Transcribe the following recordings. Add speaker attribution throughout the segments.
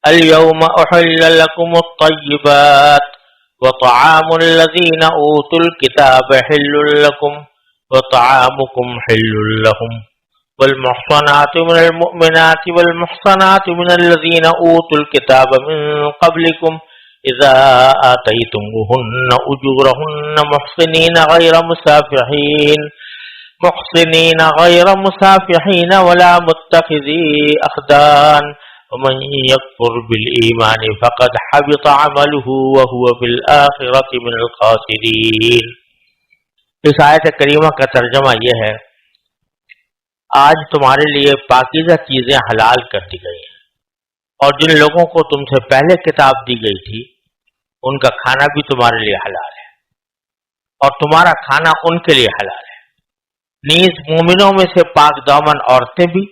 Speaker 1: اليوم أحل لكم الطيبات وطعام الذين أوتوا الكتاب حل لكم وطعامكم حل لهم والمحصنات من المؤمنات والمحصنات من الذين أوتوا الكتاب من قبلكم إذا آتيتموهن أجورهن محصنين غير مسافحين ولا متخذي أخدان ومن يكفر بالإيمان فقد حبط عمله وهو في الآخرة من الخاسرين۔ اس آیت کریمہ کا ترجمہ یہ ہے، آج تمہارے لیے پاکیزہ چیزیں حلال کر دی گئی ہیں، اور جن لوگوں کو تم سے پہلے کتاب دی گئی تھی ان کا کھانا بھی تمہارے لیے حلال ہے، اور تمہارا کھانا ان کے لیے حلال ہے، نیز مومنوں میں سے پاک دامن عورتیں بھی،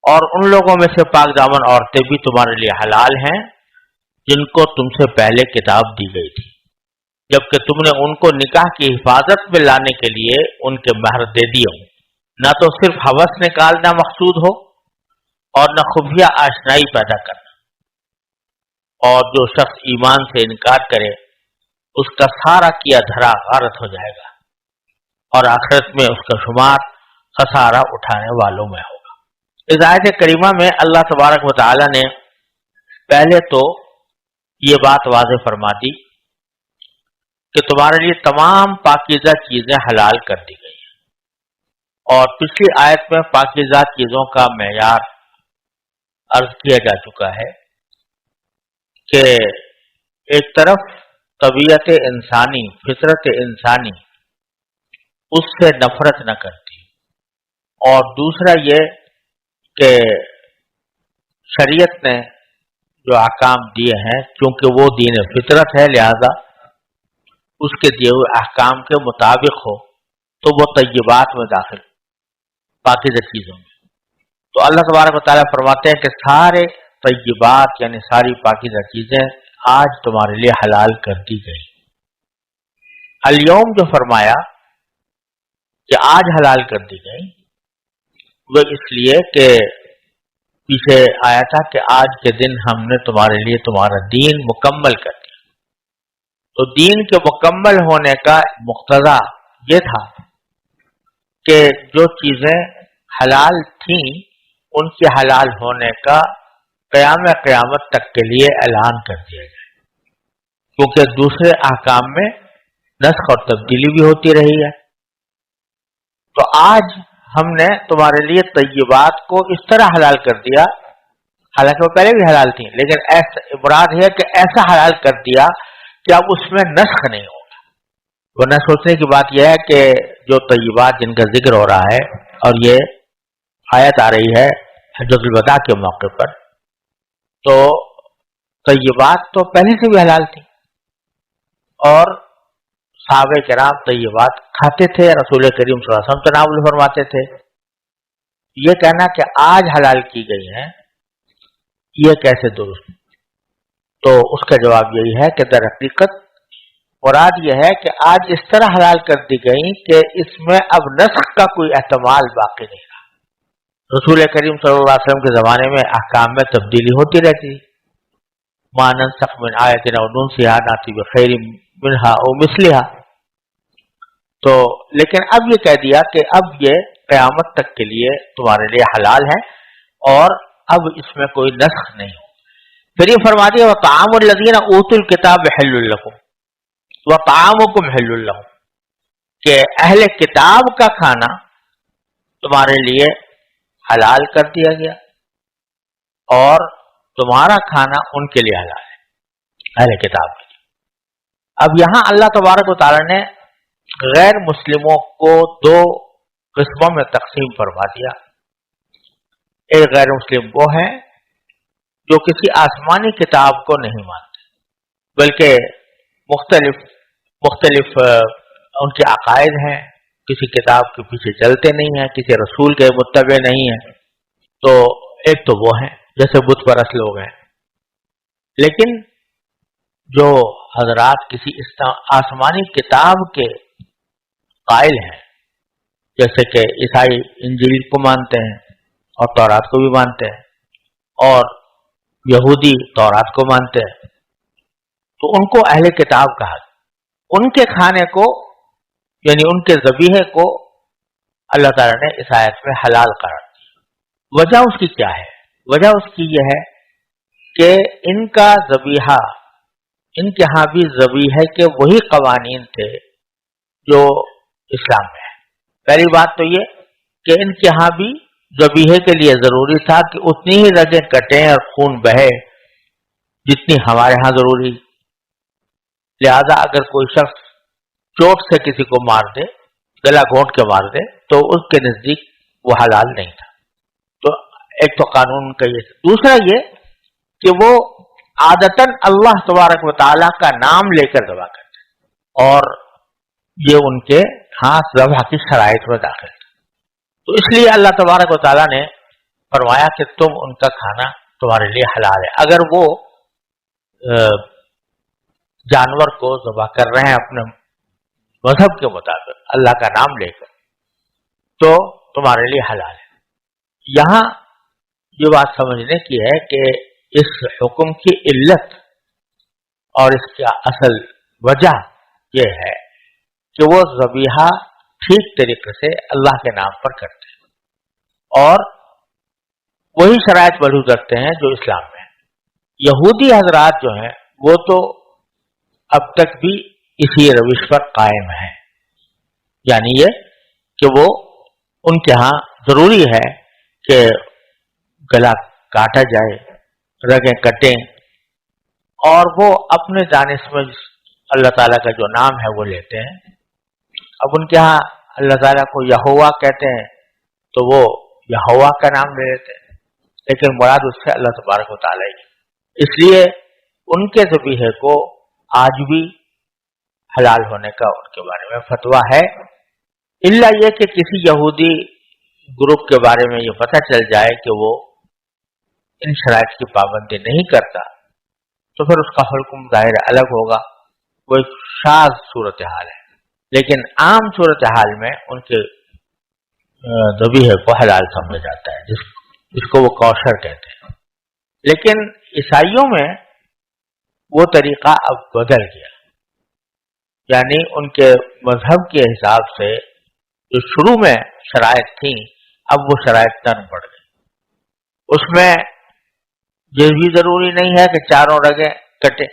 Speaker 1: اور ان لوگوں میں سے پاک دامن عورتیں بھی تمہارے لیے حلال ہیں جن کو تم سے پہلے کتاب دی گئی تھی، جبکہ تم نے ان کو نکاح کی حفاظت میں لانے کے لیے ان کے مہر دے دیے ہوں۔ نہ تو صرف ہوس نکالنا مقصود ہو اور نہ خفیہ آشنائی پیدا کرنا، اور جو شخص ایمان سے انکار کرے اس کا سارا کیا دھرا غارت ہو جائے گا، اور آخرت میں اس کا شمار خسارہ اٹھانے والوں میں ہوگا۔ اس آیت کریمہ میں اللہ تبارک و تعالی نے پہلے تو یہ بات واضح فرما دی کہ تمہارے لیے تمام پاکیزہ چیزیں حلال کر دی گئی ہیں، اور پچھلی آیت میں پاکیزہ چیزوں کا معیار عرض کیا جا چکا ہے کہ ایک طرف طبیعت انسانی، فطرت انسانی اس سے نفرت نہ کرتی، اور دوسرا یہ کہ شریعت نے جو احکام دیے ہیں چونکہ وہ دین فطرت ہے لہذا اس کے دیے ہوئے احکام کے مطابق ہو تو وہ طیبات میں داخل پاکیزہ چیزوں میں۔ تو اللہ تبارک و تعالیٰ فرماتے ہیں کہ سارے طیبات یعنی ساری پاکیزہ چیزیں آج تمہارے لیے حلال کر دی گئی۔ الیوم جو فرمایا کہ آج حلال کر دی گئی، وہ اس لیے کہ پیچھے آیا تھا کہ آج کے دن ہم نے تمہارے لیے تمہارا دین مکمل کر دیا، تو دین کے مکمل ہونے کا مقتضا یہ تھا کہ جو چیزیں حلال تھیں ان کے حلال ہونے کا قیامت تک کے لیے اعلان کر دیا جائے، کیونکہ دوسرے احکام میں نسخ اور تبدیلی بھی ہوتی رہی ہے۔ تو آج ہم نے تمہارے لیے طیبات کو اس طرح حلال کر دیا، حالانکہ وہ پہلے بھی حلال تھیں، لیکن مراد ہے کہ ایسا حلال کر دیا کہ اب اس میں نسخ نہیں ہوگا۔ ورنہ سوچنے کی بات یہ ہے کہ جو طیبات جن کا ذکر ہو رہا ہے، اور یہ آیت آ رہی ہے حجۃ الوداع کے موقع پر، تو طیبات تو پہلے سے بھی حلال تھی، اور صحابہ کرام طیبات کھاتے تھے، رسول کریم صلی اللہ علیہ وسلم تناول فرماتے تھے۔ یہ کہنا کہ آج حلال کی گئی ہیں یہ کیسے درست؟ تو اس کا جواب یہی ہے کہ در حقیقت مراد یہ ہے کہ آج اس طرح حلال کر دی گئی کہ اس میں اب نسخ کا کوئی احتمال باقی نہیں رہا۔ رسول کریم صلی اللہ علیہ وسلم کے زمانے میں احکام میں تبدیلی ہوتی رہتی، ما ننسخ من آیت او ننسها نأتی بخیر منها او مثلها، تو لیکن اب یہ کہہ دیا کہ اب یہ قیامت تک کے لیے تمہارے لیے حلال ہے اور اب اس میں کوئی نسخ نہیں ہو۔ پھر یہ فرما دیا وطعام الذین اوتوا الکتاب حل لکم وطعامکم حل لهم، کہ اہل کتاب کا کھانا تمہارے لیے حلال کر دیا گیا اور تمہارا کھانا ان کے لیے حلال ہے، اہل کتاب کے لیے۔ اب یہاں اللہ تبارک و تعالی نے غیر مسلموں کو دو قسموں میں تقسیم فرما دیا۔ ایک غیر مسلم وہ ہیں جو کسی آسمانی کتاب کو نہیں مانتے، بلکہ مختلف ان کے عقائد ہیں، کسی کتاب کے پیچھے چلتے نہیں ہیں، کسی رسول کے متبع نہیں ہیں۔ تو ایک تو وہ ہیں جیسے بت پرست لوگ ہیں، لیکن جو حضرات کسی آسمانی کتاب کے قائل ہیں، جیسے کہ عیسائی انجیل کو مانتے ہیں اور تورات کو بھی مانتے ہیں، اور یہودی تورات کو مانتے ہیں تو ان کو اہل کتاب کہا، ان کے کھانے کو یعنی ان کے ذبیحے کو اللہ تعالیٰ نے اس آیت میں حلال قرار دیا۔ وجہ اس کی کیا ہے؟ وجہ اس کی یہ ہے کہ ان کا ذبیحہ، ان کے ہاں بھی ذبیحے کے وہی قوانین تھے جو اسلام میں ہے۔ پہلی بات تو یہ کہ ان کے ہاں بھی ذبیحے کے لیے ضروری تھا کہ اتنی ہی رگیں کٹیں اور خون بہے جتنی ہمارے ہاں ضروری، لہذا اگر کوئی شخص چوٹ سے کسی کو مار دے، گلا گھونٹ کے مار دے، تو اس کے نزدیک وہ حلال نہیں تھا۔ تو ایک تو قانون کا یہ، دوسرا یہ کہ وہ عادتاً اللہ تبارک و تعالیٰ کا نام لے کر ذبح کرتے اور یہ ان کے ہاں ذبح کی شرائط میں داخل تھا۔ تو اس لیے اللہ تبارک و تعالیٰ نے فرمایا کہ تم ان کا کھانا تمہارے لیے حلال ہے۔ اگر وہ جانور کو ذبح کر رہے ہیں اپنے مذہب کے مطابق اللہ کا نام لے کر تو تمہارے لیے حلال ہے۔ یہاں یہ بات سمجھنے کی ہے کہ اس حکم کی علت اور اس کا اصل وجہ یہ ہے کہ وہ ذبیحہ ٹھیک طریقے سے اللہ کے نام پر کرتے ہیں اور وہی شرائط موجود رکھتے ہیں جو اسلام میں ہے۔ یہودی حضرات جو ہیں وہ تو اب تک بھی اسی روش پر قائم ہیں، یعنی یہ کہ وہ ان کے ہاں ضروری ہے کہ گلا کاٹا جائے، رگیں کٹیں، اور وہ اپنے جانب میں اللہ تعالیٰ کا جو نام ہے وہ لیتے ہیں۔ اب ان کے ہاں اللہ تعالیٰ کو یہوہ کہتے ہیں تو وہ یہوہ کا نام لے لیتے ہیں، لیکن مراد اس سے اللہ تبارک و تعالیٰ ہی۔ اس لیے ان کے ذبیحے کو آج بھی حلال ہونے کا ان کے بارے میں فتویٰ ہے، الا یہ کہ کسی یہودی گروپ کے بارے میں یہ پتہ چل جائے کہ وہ ان شرائط کی پابندی نہیں کرتا تو پھر اس کا حکم ظاہر الگ ہوگا، وہ ایک شاذ صورتحال ہے، لیکن عام صورتحال میں ان کے ذبیحے کو حلال سمجھا جاتا ہے، جس کو وہ کوشر کہتے ہیں۔ لیکن عیسائیوں میں وہ طریقہ اب بدل گیا، یعنی ان کے مذہب کے حساب سے جو شروع میں شرائط تھیں اب وہ شرائط نرم پڑ گئی۔ اس میں یہ بھی ضروری نہیں ہے کہ چاروں رگیں کٹے،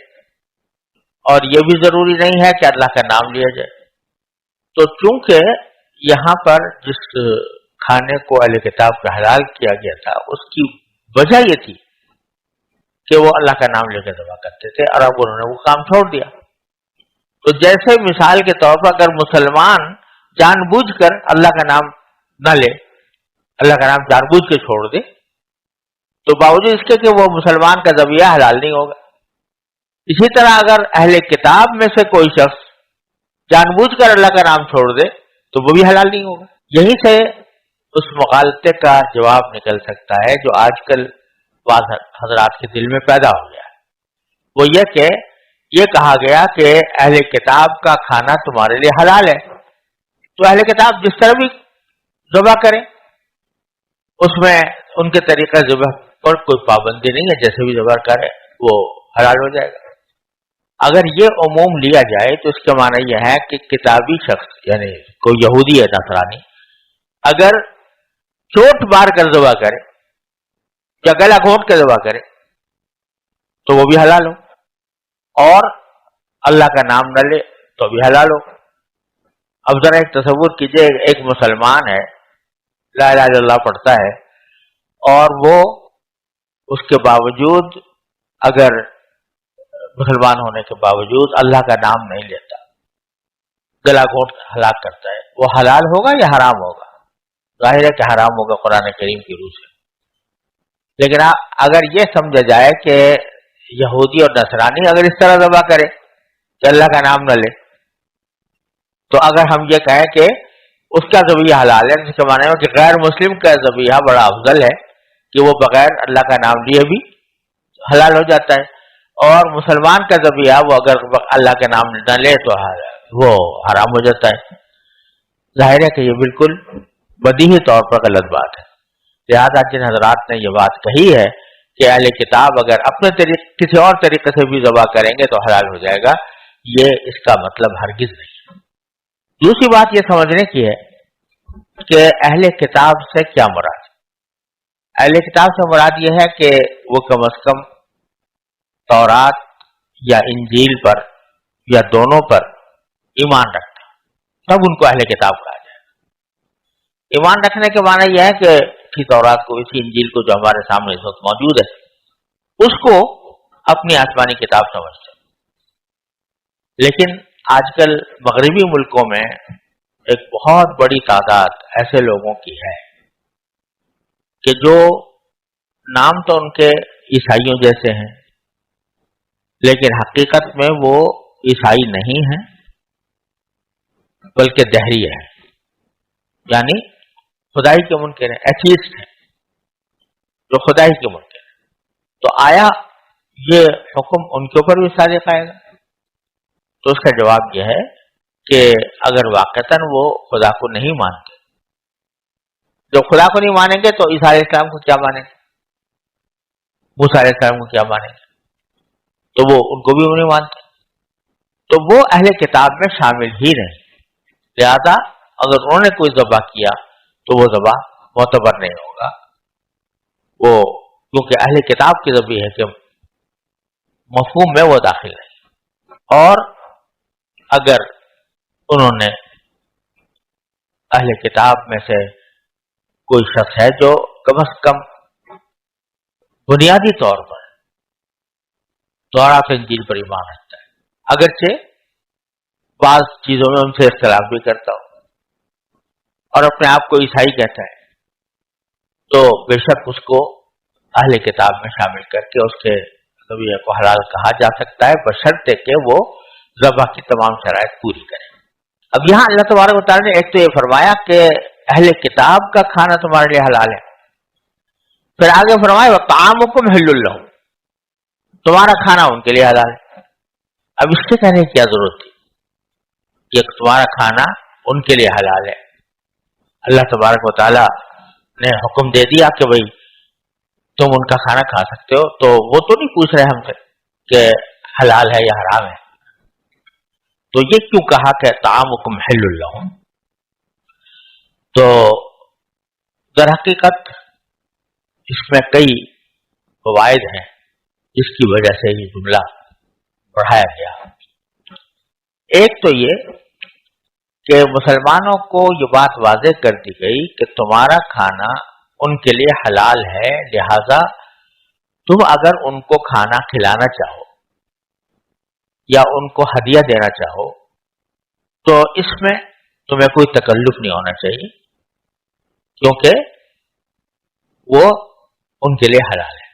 Speaker 1: اور یہ بھی ضروری نہیں ہے کہ اللہ کا نام لیا جائے۔ تو چونکہ یہاں پر جس کھانے کو اہل کتاب کا حلال کیا گیا تھا اس کی وجہ یہ تھی کہ وہ اللہ کا نام لے کے ذبح کرتے تھے، اور اب انہوں نے وہ کام چھوڑ دیا۔ تو جیسے مثال کے طور پر اگر مسلمان جان بوجھ کر اللہ کا نام نہ لے، اللہ کا نام جان بوجھ کے چھوڑ دے، تو باوجود اس کے کہ وہ مسلمان کا ذبیحہ حلال نہیں ہوگا۔ اسی طرح اگر اہل کتاب میں سے کوئی شخص جان بوجھ کر اللہ کا نام چھوڑ دے تو وہ بھی حلال نہیں ہوگا۔ یہیں سے اس مغالطے کا جواب نکل سکتا ہے جو آج کل بعض حضرات کے دل میں پیدا ہو گیا ہے، وہ یہ کہ یہ کہا گیا کہ اہل کتاب کا کھانا تمہارے لیے حلال ہے، تو اہل کتاب جس طرح بھی ذبح کریں اس میں ان کے طریقہ ذبح پر کوئی پابندی نہیں ہے، جیسے بھی ذبح کرے وہ حلال ہو جائے گا۔ اگر یہ عموم لیا جائے تو اس کا معنی یہ ہے کہ کتابی شخص یعنی کوئی یہودی ہے نصرانی اگر چوٹ مار کر ذبح کرے یا گلا گھونٹ کے ذبح کرے تو وہ بھی حلال ہو، اور اللہ کا نام نہ لے تو بھی حلال ہو۔ اب ذرا ایک تصور کیجئے، ایک مسلمان ہے، لا الہ الا اللہ پڑھتا ہے، اور وہ اس کے باوجود اگر مسلمان ہونے کے باوجود اللہ کا نام نہیں لیتا، گلا گھونٹ ہلاک کرتا ہے، وہ حلال ہوگا یا حرام ہوگا؟ ظاہر ہے کہ حرام ہوگا قرآن کریم کی روح سے۔ لیکن اگر یہ سمجھا جائے کہ یہودی اور نصرانی اگر اس طرح ذبح کرے کہ اللہ کا نام نہ لے، تو اگر ہم یہ کہیں کہ اس کا ذبیحہ حلال ہے، جس کے معنی ہے کہ غیر مسلم کا ذبیحہ بڑا افضل ہے کہ وہ بغیر اللہ کا نام لیے بھی حلال ہو جاتا ہے، اور مسلمان کا ذبیحہ وہ اگر اللہ کا نام نہ لے تو وہ حرام ہو جاتا ہے۔ ظاہر ہے کہ یہ بالکل بدیہی طور پر غلط بات ہے، لہذا جن حضرات نے یہ بات کہی ہے کہ اہل کتاب اگر اپنے کسی اور طریقے سے بھی ذبح کریں گے تو حلال ہو جائے گا، یہ اس کا مطلب ہرگز نہیں۔ دوسری بات یہ سمجھنے کی ہے کہ اہل کتاب سے کیا مراد ہے۔ اہل کتاب سے مراد یہ ہے کہ وہ کم از کم تورات یا انجیل پر یا دونوں پر ایمان رکھتے ہیں، تب ان کو اہل کتاب کہا جائے گا۔ ایمان رکھنے کے معنی یہ ہے کہ اسی تورات کو، اسی انجیل کو جو ہمارے سامنے اس وقت موجود ہے، اس کو اپنی آسمانی کتاب سمجھتے ہیں۔ لیکن آج کل مغربی ملکوں میں ایک بہت بڑی تعداد ایسے لوگوں کی ہے کہ جو نام تو ان کے عیسائیوں جیسے ہیں، لیکن حقیقت میں وہ عیسائی نہیں ہیں بلکہ دہری ہیں، یعنی خدائی کے منکر ہیں، ایتھیسٹ ہیں جو خدائی کے منکر ہیں۔ تو آیا یہ حکم ان کے اوپر بھی صادق آئے گا؟ تو اس کا جواب یہ ہے کہ اگر واقعتاً وہ خدا کو نہیں مانتے، جو خدا کو نہیں مانیں گے تو عیسیٰ علیہ السلام کو کیا مانیں گے، موسیٰ علیہ السلام کو کیا مانیں گے؟ تو وہ ان کو بھی نہیں مانتے، تو وہ اہل کتاب میں شامل ہی نہیں۔ لہذا اگر انہوں نے کوئی ذبح کیا تو وہ ذبح معتبر نہیں ہوگا، وہ کیونکہ اہل کتاب کی ذبح ہے کہ مفہوم میں وہ داخل نہیں۔ اور اگر انہوں نے اہل کتاب میں سے کوئی شخص ہے جو کم از کم بنیادی طور پر تورات و انجیل پر ایمان رکھتا ہے، اگرچہ بعض چیزوں میں ان سے اختلاف بھی کرتا ہو اور اپنے آپ کو عیسائی کہتا ہے، تو بے شک اس کو اہل کتاب میں شامل کر کے اس کے ذبیحے کو حلال کہا جا سکتا ہے، بشرطے کہ وہ ذبح کی تمام شرائط پوری کرے۔ اب یہاں اللہ تبارک و تعالیٰ نے ایک تو یہ فرمایا کہ اہل کتاب کا کھانا تمہارے لیے حلال ہے، پھر آگے فرمایا وَطَعَامُكُمْ حِلٌّ لَّهُمْ، تمہارا کھانا ان کے لیے حلال ہے۔ اب اس سے کہنے کی کیا ضرورت تھی کہ تمہارا کھانا ان کے لیے حلال ہے؟ اللہ تبارک و تعالیٰ نے حکم دے دیا کہ بھئی تم ان کا کھانا کھا سکتے ہو، تو وہ تو نہیں پوچھ رہے ہم سے کہ حلال ہے یا حرام ہے، تو یہ کیوں کہا کہ طعامکم حل لہم؟ تو در حقیقت اس میں کئی فوائد ہیں جس کی وجہ سے یہ جملہ پڑھایا گیا۔ ایک تو یہ کہ مسلمانوں کو یہ بات واضح کر دی گئی کہ تمہارا کھانا ان کے لیے حلال ہے، لہذا تم اگر ان کو کھانا کھلانا چاہو یا ان کو ہدیہ دینا چاہو تو اس میں تمہیں کوئی تکلف نہیں ہونا چاہیے، کیونکہ وہ ان کے لیے حلال ہے۔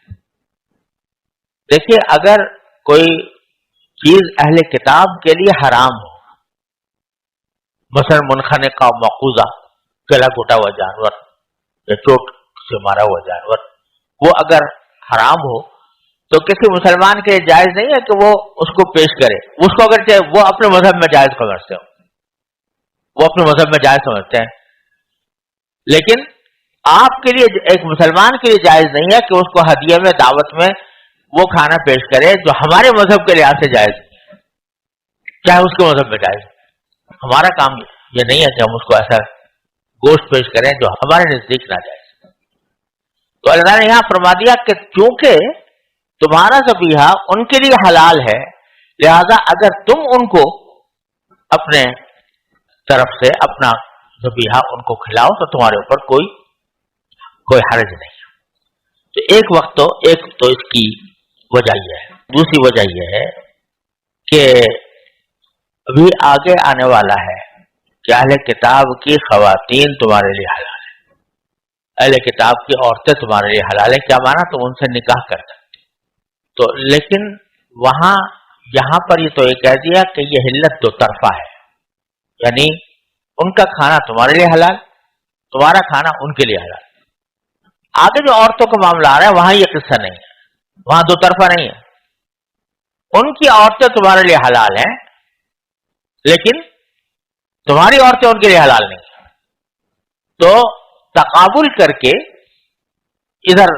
Speaker 1: دیکھیے، اگر کوئی چیز اہل کتاب کے لیے حرام ہو، مثلا منخنقہ مقوضہ، گلا گھٹا ہوا جانور یا چوٹ سے مارا ہوا جانور، وہ اگر حرام ہو تو کسی مسلمان کے جائز نہیں ہے کہ وہ اس کو پیش کرے، اس کو اگر چاہے وہ اپنے مذہب میں جائز سمجھتے ہو، وہ اپنے مذہب میں جائز سمجھتے ہیں، لیکن آپ کے لیے، ایک مسلمان کے لیے جائز نہیں ہے کہ اس کو ہدیے میں، دعوت میں وہ کھانا پیش کرے جو ہمارے مذہب کے لحاظ سے جائز ہے، چاہے اس کے مذہب میں جائز ہے۔ ہمارا کام یہ نہیں ہے کہ ہم اس کو ایسا گوشت پیش کریں جو ہمارے نزدیک ناجائز ہے۔ تو اللہ نے یہاں فرما دیا کہ چونکہ تمہارا ذبیحہ ان کے لیے حلال ہے، لہذا اگر تم ان کو اپنے طرف سے اپنا ذبیحہ ان کو کھلاؤ تو تمہارے اوپر کوئی حرج نہیں ہے۔ تو ایک تو اس کی وجہ یہ ہے۔ دوسری وجہ یہ ہے کہ ابھی آگے آنے والا ہے کہ اہل کتاب کی خواتین تمہارے لیے حلال ہے، اہل کتاب کی عورتیں تمہارے لیے حلال ہے۔ کیا مانا؟ تم ان سے نکاح کر سکتے۔ تو لیکن یہاں پر یہ تو یہ کہہ دیا کہ یہ حلت دو طرفہ ہے، یعنی ان کا کھانا تمہارے لیے حلال، تمہارا کھانا ان کے لیے حلال۔ آگے جو عورتوں کا معاملہ آ رہا ہے وہاں یہ قصہ نہیں ہے، وہاں دو طرفہ نہیں ہے۔ ان کی عورتیں تمہارے لیے حلال ہیں لیکن تمہاری عورتیں ان کے لیے حلال نہیں ہیں۔ تو تقابل کر کے ادھر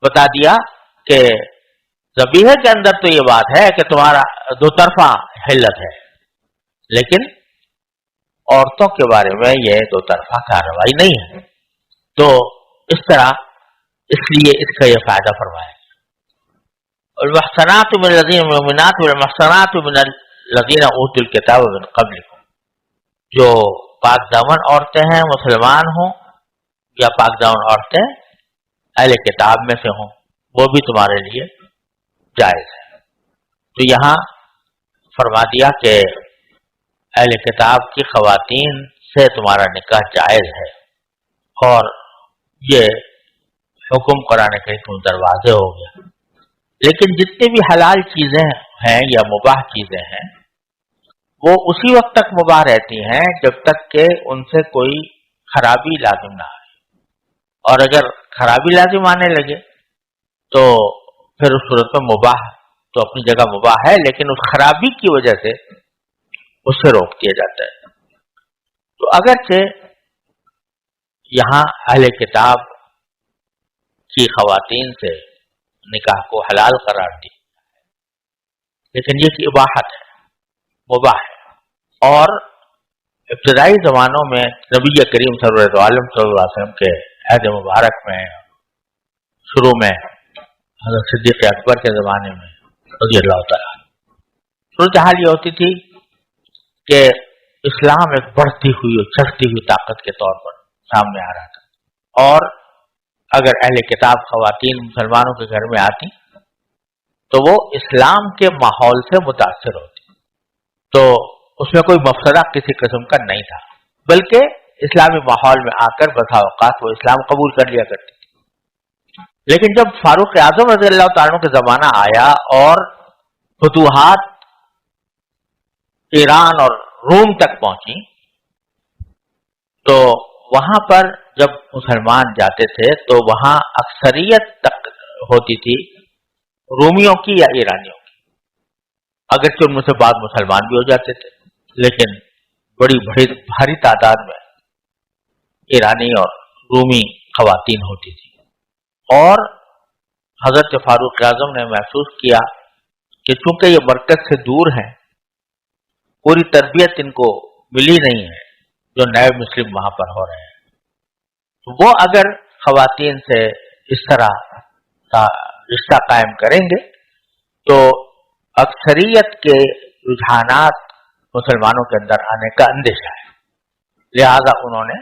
Speaker 1: بتا دیا کہ ذبیحے کے اندر تو یہ بات ہے کہ تمہارا دو طرفہ حلت ہے، لیکن عورتوں کے بارے میں یہ دو طرفہ کارروائی نہیں ہے. تو اس طرح اس لیے اس کا یہ فائدہ فرمایا. والمحصنات من الذین المؤمنات والمحصنات من الذین اوتوا الکتاب من قبلکم، جو پاک دامن عورتیں ہیں مسلمان ہوں یا پاک دامن عورتیں اہل کتاب میں سے ہوں، وہ بھی تمہارے لیے جائز ہے. تو یہاں فرما دیا کہ اہل کتاب کی خواتین سے تمہارا نکاح جائز ہے، اور یہ حکم قرآن کریم دروازے ہو گیا. لیکن جتنی بھی حلال چیزیں ہیں یا مباح چیزیں ہیں وہ اسی وقت تک مباح رہتی ہیں جب تک کہ ان سے کوئی خرابی لازم نہ آئے، اور اگر خرابی لازم آنے لگے تو پھر اس صورت میں مباح تو اپنی جگہ مباح ہے، لیکن اس خرابی کی وجہ سے اس سے روک دیا جاتا ہے. تو اگرچہ یہاں اہل کتاب کی خواتین سے نکاح کو حلال قرار دی، لیکن یہ کی اباحت ہے، مباح ہے. اور ابتدائی زمانوں میں نبی کریم سرور عالم صلی اللہ علیہ وسلم کے عہد مبارک میں، شروع میں حضرت صدیق اکبر کے زمانے میں رضی اللہ تعالیٰ، صورتحال یہ ہوتی تھی کہ اسلام ایک بڑھتی ہوئی اور چڑھتی ہوئی طاقت کے طور پر سامنے آ رہا تھا، اور اگر اہل کتاب خواتین مسلمانوں کے گھر میں آتی تو وہ اسلام کے ماحول سے متاثر ہوتی، تو اس میں کوئی مفسدہ کسی قسم کا نہیں تھا، بلکہ اسلامی ماحول میں آ کر بسا اوقات وہ اسلام قبول کر لیا کرتی تھی. لیکن جب فاروق اعظم رضی اللہ تعالیٰ عنہ کا زمانہ آیا اور فتوحات ایران اور روم تک پہنچی، تو وہاں پر جب مسلمان جاتے تھے تو وہاں اکثریت تک ہوتی تھی رومیوں کی یا ایرانیوں کی، اگرچہ ان میں سے بعض مسلمان بھی ہو جاتے تھے، لیکن بڑی بھاری تعداد میں ایرانی اور رومی خواتین ہوتی تھی. اور حضرت فاروق اعظم نے محسوس کیا کہ چونکہ یہ مرکز سے دور ہیں، پوری تربیت ان کو ملی نہیں ہے جو نئے مسلم وہاں پر ہو رہے ہیں، تو وہ اگر خواتین سے اس طرح کا رشتہ قائم کریں گے تو اکثریت کے رجحانات مسلمانوں کے اندر آنے کا اندیشہ ہے. لہذا انہوں نے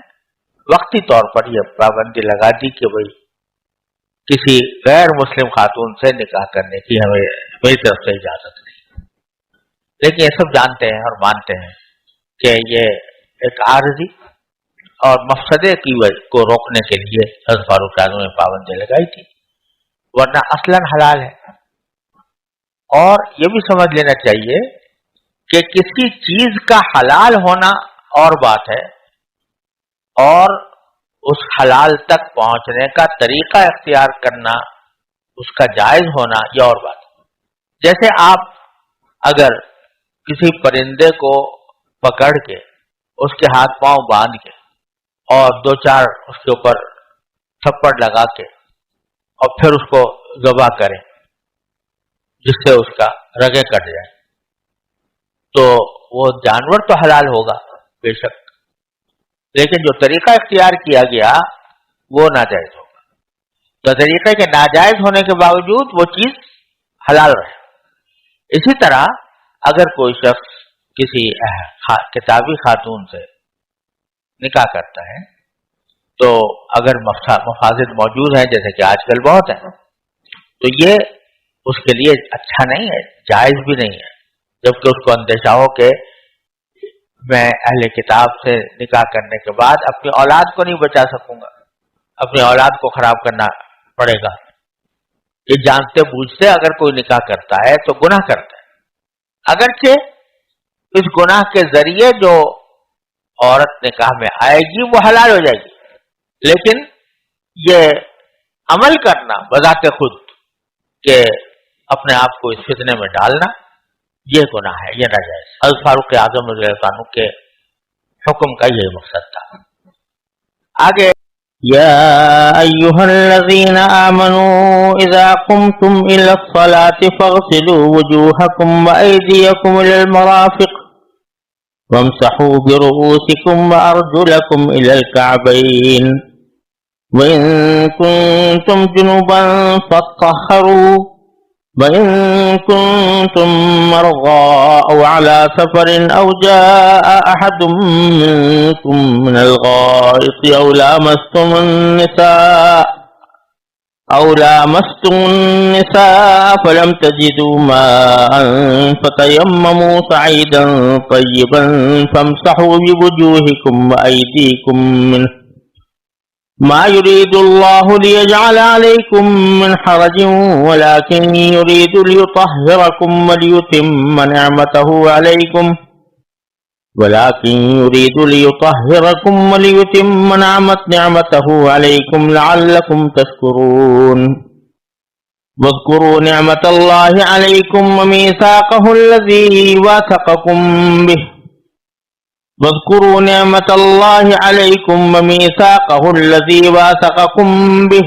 Speaker 1: وقتی طور پر یہ پابندی لگا دی کہ بھئی کسی غیر مسلم خاتون سے نکاح کرنے کی ہمیں میری طرف سے اجازت نہیں. لیکن یہ سب جانتے ہیں اور مانتے ہیں کہ یہ ایک عارضی اور مفسدے کی وجہ کو روکنے کے لیے حضرت فاروق اعظم نے پابندی لگائی تھی، ورنہ اصلاً حلال ہے. اور یہ بھی سمجھ لینا چاہیے کہ کسی چیز کا حلال ہونا اور بات ہے، اور اس حلال تک پہنچنے کا طریقہ اختیار کرنا، اس کا جائز ہونا، یہ اور بات ہے. جیسے آپ اگر کسی پرندے کو پکڑ کے اس کے ہاتھ پاؤں باندھ کے اور دو چار اس کے اوپر تھپڑ لگا کے اور پھر اس کو ذبح کریں جس سے اس کا رگیں کٹ جائیں، تو وہ جانور تو حلال ہوگا بے شک، لیکن جو طریقہ اختیار کیا گیا وہ ناجائز ہوگا. تو طریقے کے ناجائز ہونے کے باوجود وہ چیز حلال رہے. اسی طرح اگر کوئی شخص کسی کتابی خاتون سے نکاح کرتا ہے تو اگر مفاسد موجود ہیں جیسے کہ آج کل بہت ہیں، تو یہ اس کے لیے اچھا نہیں ہے، جائز بھی نہیں ہے، جبکہ اس کو اندیشہ ہو کہ میں اہل کتاب سے نکاح کرنے کے بعد اپنی اولاد کو نہیں بچا سکوں گا، اپنی اولاد کو خراب کرنا پڑے گا. یہ جانتے بوجھتے اگر کوئی نکاح کرتا ہے تو گناہ کرتا ہے، اگرچہ اس گناہ کے ذریعے جو عورت نکاح میں آئے گی وہ حلال ہو جائے گی، لیکن یہ عمل کرنا بذات خود کہ اپنے آپ کو اس فتنے میں ڈالنا، یہ گناہ ہے، یہ ناجائز. حضرت فاروق اعظم رضی اللہ عنہ کے حکم کا یہ مقصد تھا. آگے يا أيها الذين آمنوا إذا قمتم إلى الصلاة فاغسلوا وجوهكم وأيديكم إلى المرافق وامسحوا برؤوسكم وأرجلكم إلى الكعبين وإن كنتم جنبا فاطهروا وإن كنتم مرضى أو على سفر أو جاء أحد منكم من الغائط أو لامستم النساء فلم تجدوا ماء فتيمموا صعيدا طيبا فامسحوا بوجوهكم وأيديكم منه ما يريد الله ليجعل عليكم من حرج ولكن يريد ليطهركم وليتم نعمته عليكم لعلكم تشكرون واذكروا نعمة الله عليكم وميثاقه الذي واثقكم به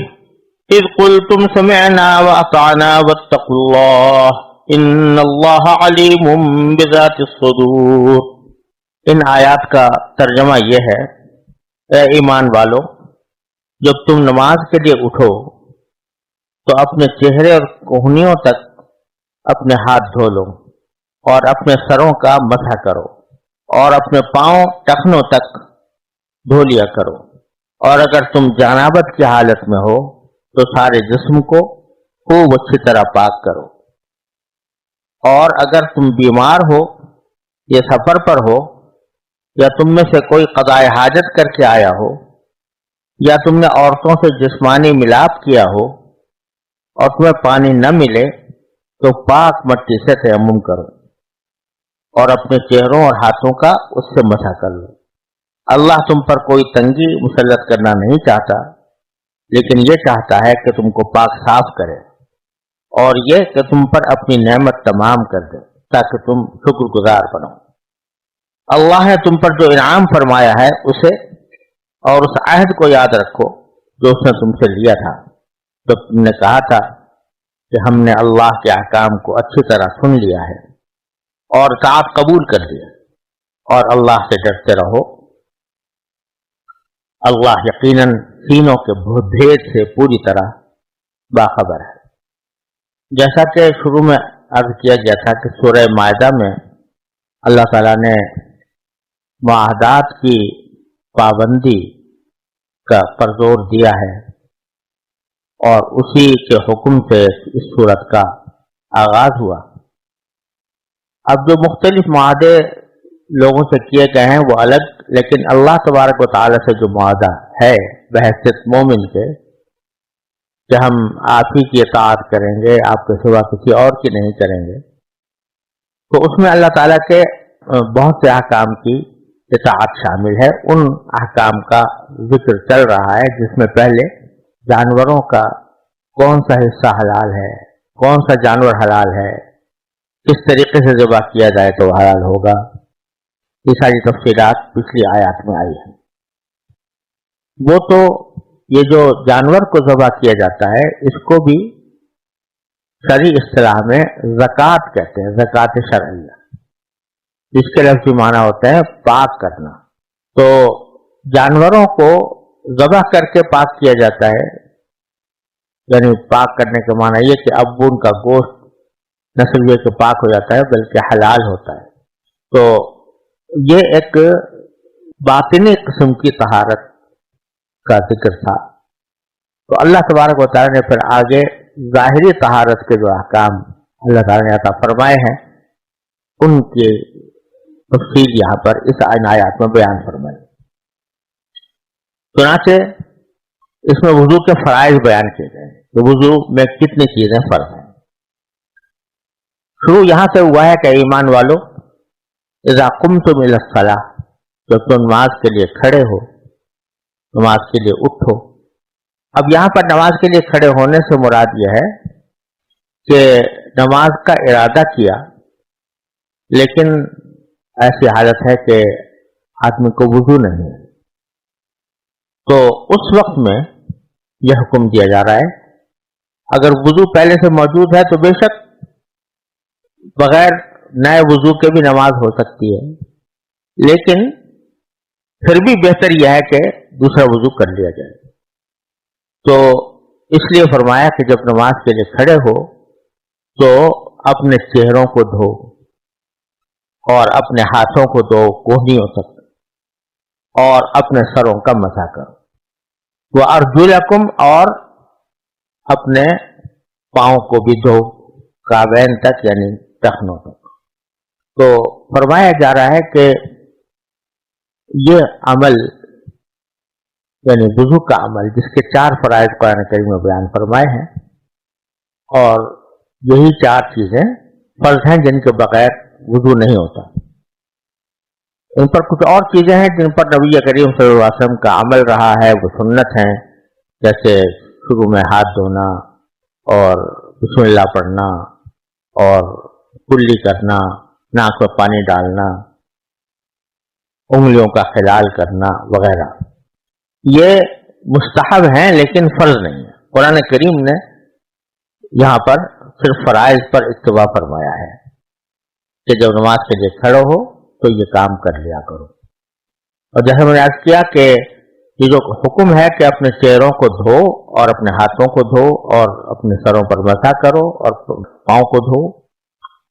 Speaker 1: إذ قلتم سمعنا وأطعنا واتقوا الله إن الله عليم بذات الصدور. ان آیات کا ترجمہ یہ ہے: اے ایمان والو، جب تم نماز کے لیے اٹھو تو اپنے چہرے اور کوہنیوں تک اپنے ہاتھ دھو لو اور اپنے سروں کا مسح کرو اور اپنے پاؤں ٹخنوں تک دھو لیا کرو، اور اگر تم جنابت کی حالت میں ہو تو سارے جسم کو خوب اچھی طرح پاک کرو، اور اگر تم بیمار ہو یا سفر پر ہو یا تم میں سے کوئی قضاء حاجت کر کے آیا ہو یا تم نے عورتوں سے جسمانی ملاپ کیا ہو اور تمہیں پانی نہ ملے تو پاک مٹی سے تیمم کرو اور اپنے چہروں اور ہاتھوں کا اس سے مسح کر لو۔ اللہ تم پر کوئی تنگی مسلط کرنا نہیں چاہتا، لیکن یہ چاہتا ہے کہ تم کو پاک صاف کرے، اور یہ کہ تم پر اپنی نعمت تمام کر دے تاکہ تم شکر گزار بنو۔ اللہ نے تم پر جو انعام فرمایا ہے اسے اور اس عہد کو یاد رکھو جو اس نے تم سے لیا تھا جب تم نے کہا تھا کہ ہم نے اللہ کے احکام کو اچھی طرح سن لیا ہے اور اطاعت قبول کر لیا، اور اللہ سے ڈرتے رہو۔ اللہ یقیناً سینوں کے بھید سے پوری طرح باخبر ہے۔ جیسا کہ شروع میں عرض کیا گیا تھا کہ سورہ مائدہ میں اللہ تعالیٰ نے معاہدات کی پابندی کا پر زور دیا ہے، اور اسی کے حکم سے اس صورت کا آغاز ہوا۔ اب جو مختلف معاہدے لوگوں سے کیے گئے ہیں وہ الگ، لیکن اللہ تبارک و تعالی سے جو معاہدہ ہے بحیثیت مومن کے کہ ہم آپ ہی کی اطاعت کریں گے، آپ کے سوا کسی اور کی نہیں کریں گے، تو اس میں اللہ تعالیٰ کے بہت سے احکام کی اطاعت شامل ہے۔ ان احکام کا ذکر چل رہا ہے جس میں پہلے جانوروں کا کون سا حصہ حلال ہے، کون سا جانور حلال ہے، کس طریقے سے ذبح کیا جائے تو حلال ہوگا، یہ ساری تفصیلات پچھلی آیات میں آئی ہیں۔ وہ تو یہ جو جانور کو ذبح کیا جاتا ہے اس کو بھی شرعی اصطلاح میں زکوٰۃ کہتے ہیں، زکوٰۃ شرعیہ، جس کے لفظی معنی ہوتا ہے پاک کرنا۔ تو جانوروں کو ذبح کر کے پاک کیا جاتا ہے، یعنی پاک کرنے کا معنی یہ کہ اب ان کا گوشت نہ صرف یہ کہ پاک ہو جاتا ہے بلکہ حلال ہوتا ہے۔ تو یہ ایک باطنی قسم کی طہارت کا ذکر تھا۔ تو اللہ تبارک و تعالیٰ نے پھر آگے ظاہری طہارت کے جو احکام اللہ تعالیٰ نے عطا فرمائے ہیں ان کی تفصیل یہاں پر اس آیات میں بیان فرمائی۔ چنانچہ اس میں وضو کے فرائض بیان کیے گئے کہ وضو میں کتنی چیزیں فرض ہیں۔ شروع یہاں سے ہوا ہے کہ ایمان والو اذا قمتم الی الصلاۃ، جب تم نماز کے لیے کھڑے ہو، نماز کے لیے اٹھو۔ اب یہاں پر نماز کے لیے کھڑے ہونے سے مراد یہ ہے کہ نماز کا ارادہ کیا لیکن ایسی حالت ہے کہ آدمی کو وضو نہیں ہے، تو اس وقت میں یہ حکم دیا جا رہا ہے اگر وضو پہلے سے موجود ہے تو بے شک بغیر نئے وضو کے بھی نماز ہو سکتی ہے، لیکن پھر بھی بہتر یہ ہے کہ دوسرا وضو کر لیا جائے۔ تو اس لیے فرمایا کہ جب نماز کے لیے کھڑے ہو تو اپنے چہروں کو دھو اور اپنے ہاتھوں کو دھو کوہنیوں تک، اور اپنے سروں کا مسح کرو، وارجلکم، اور اپنے پاؤں کو بھی دھو کعبین تک یعنی ٹخنوں تک۔ تو فرمایا جا رہا ہے کہ یہ عمل یعنی وضو کا عمل جس کے 4 فرائض قرآن کریم میں بیان فرمائے ہیں، اور یہی 4 چیزیں فرض ہیں جن کے بغیر وضو نہیں ہوتا۔ ان پر کچھ اور چیزیں ہیں جن پر نبی کریم صلی اللہ علیہ وسلم کا عمل رہا ہے، وہ سنت ہیں، جیسے شروع میں ہاتھ دھونا اور بسم اللہ پڑھنا اور کلی کرنا، ناک میں پانی ڈالنا، انگلیوں کا خلال کرنا وغیرہ۔ یہ مستحب ہیں لیکن فرض نہیں ہے۔ قرآن کریم نے یہاں پر صرف فرائض پر اکتفا فرمایا ہے کہ جب نماز کے لیے کھڑے ہو تو یہ کام کر لیا کرو۔ اور جیسے میں نے عرض کیا کہ یہ جو حکم ہے کہ اپنے چہروں کو دھو اور اپنے ہاتھوں کو دھو اور اپنے سروں پر مسح کرو اور پاؤں کو دھو،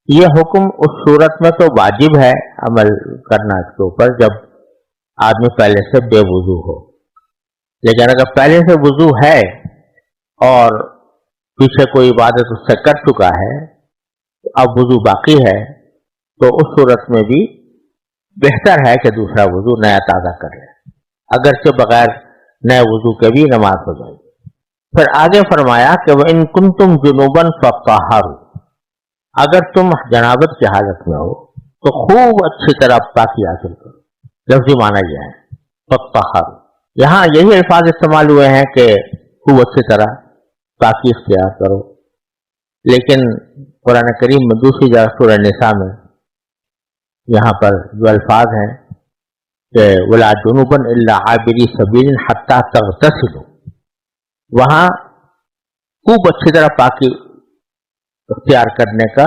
Speaker 1: یہ حکم اس صورت میں تو واجب ہے عمل کرنا اس کے اوپر جب آدمی پہلے سے بے وضو ہو، لیکن اگر پہلے سے وضو ہے اور پیچھے کوئی عبادت اس سے کر چکا ہے، اب وضو باقی ہے، تو اس صورت میں بھی بہتر ہے کہ دوسرا وضو نیا تازہ کر لے، اگرچہ بغیر نئے وضو کے بھی نماز ہو جائے گی۔ پھر آگے فرمایا کہ وَإِن كُنتُمْ جُنُوبًا فَطَّهَّرُوا، اگر تم جنابت کی حالت میں ہو تو خوب اچھی طرح پاکی حاصل کرو۔ لفظی معنی یہ ہے فَطَّهَّرُوا، یہاں یہی الفاظ استعمال ہوئے ہیں کہ خوب اچھی طرح پاکی اختیار کرو، لیکن قرآن کریم میں دوسری جگہ سورہ نساء میں یہاں پر جو الفاظ ہیں کہ وَلَا جُنُوبًا إِلَّا عَابِرِي سَبِيلٍ حَتَّى تَغْتَسِلُوا، وہاں خوب اچھی طرح پاکی اختیار کرنے کا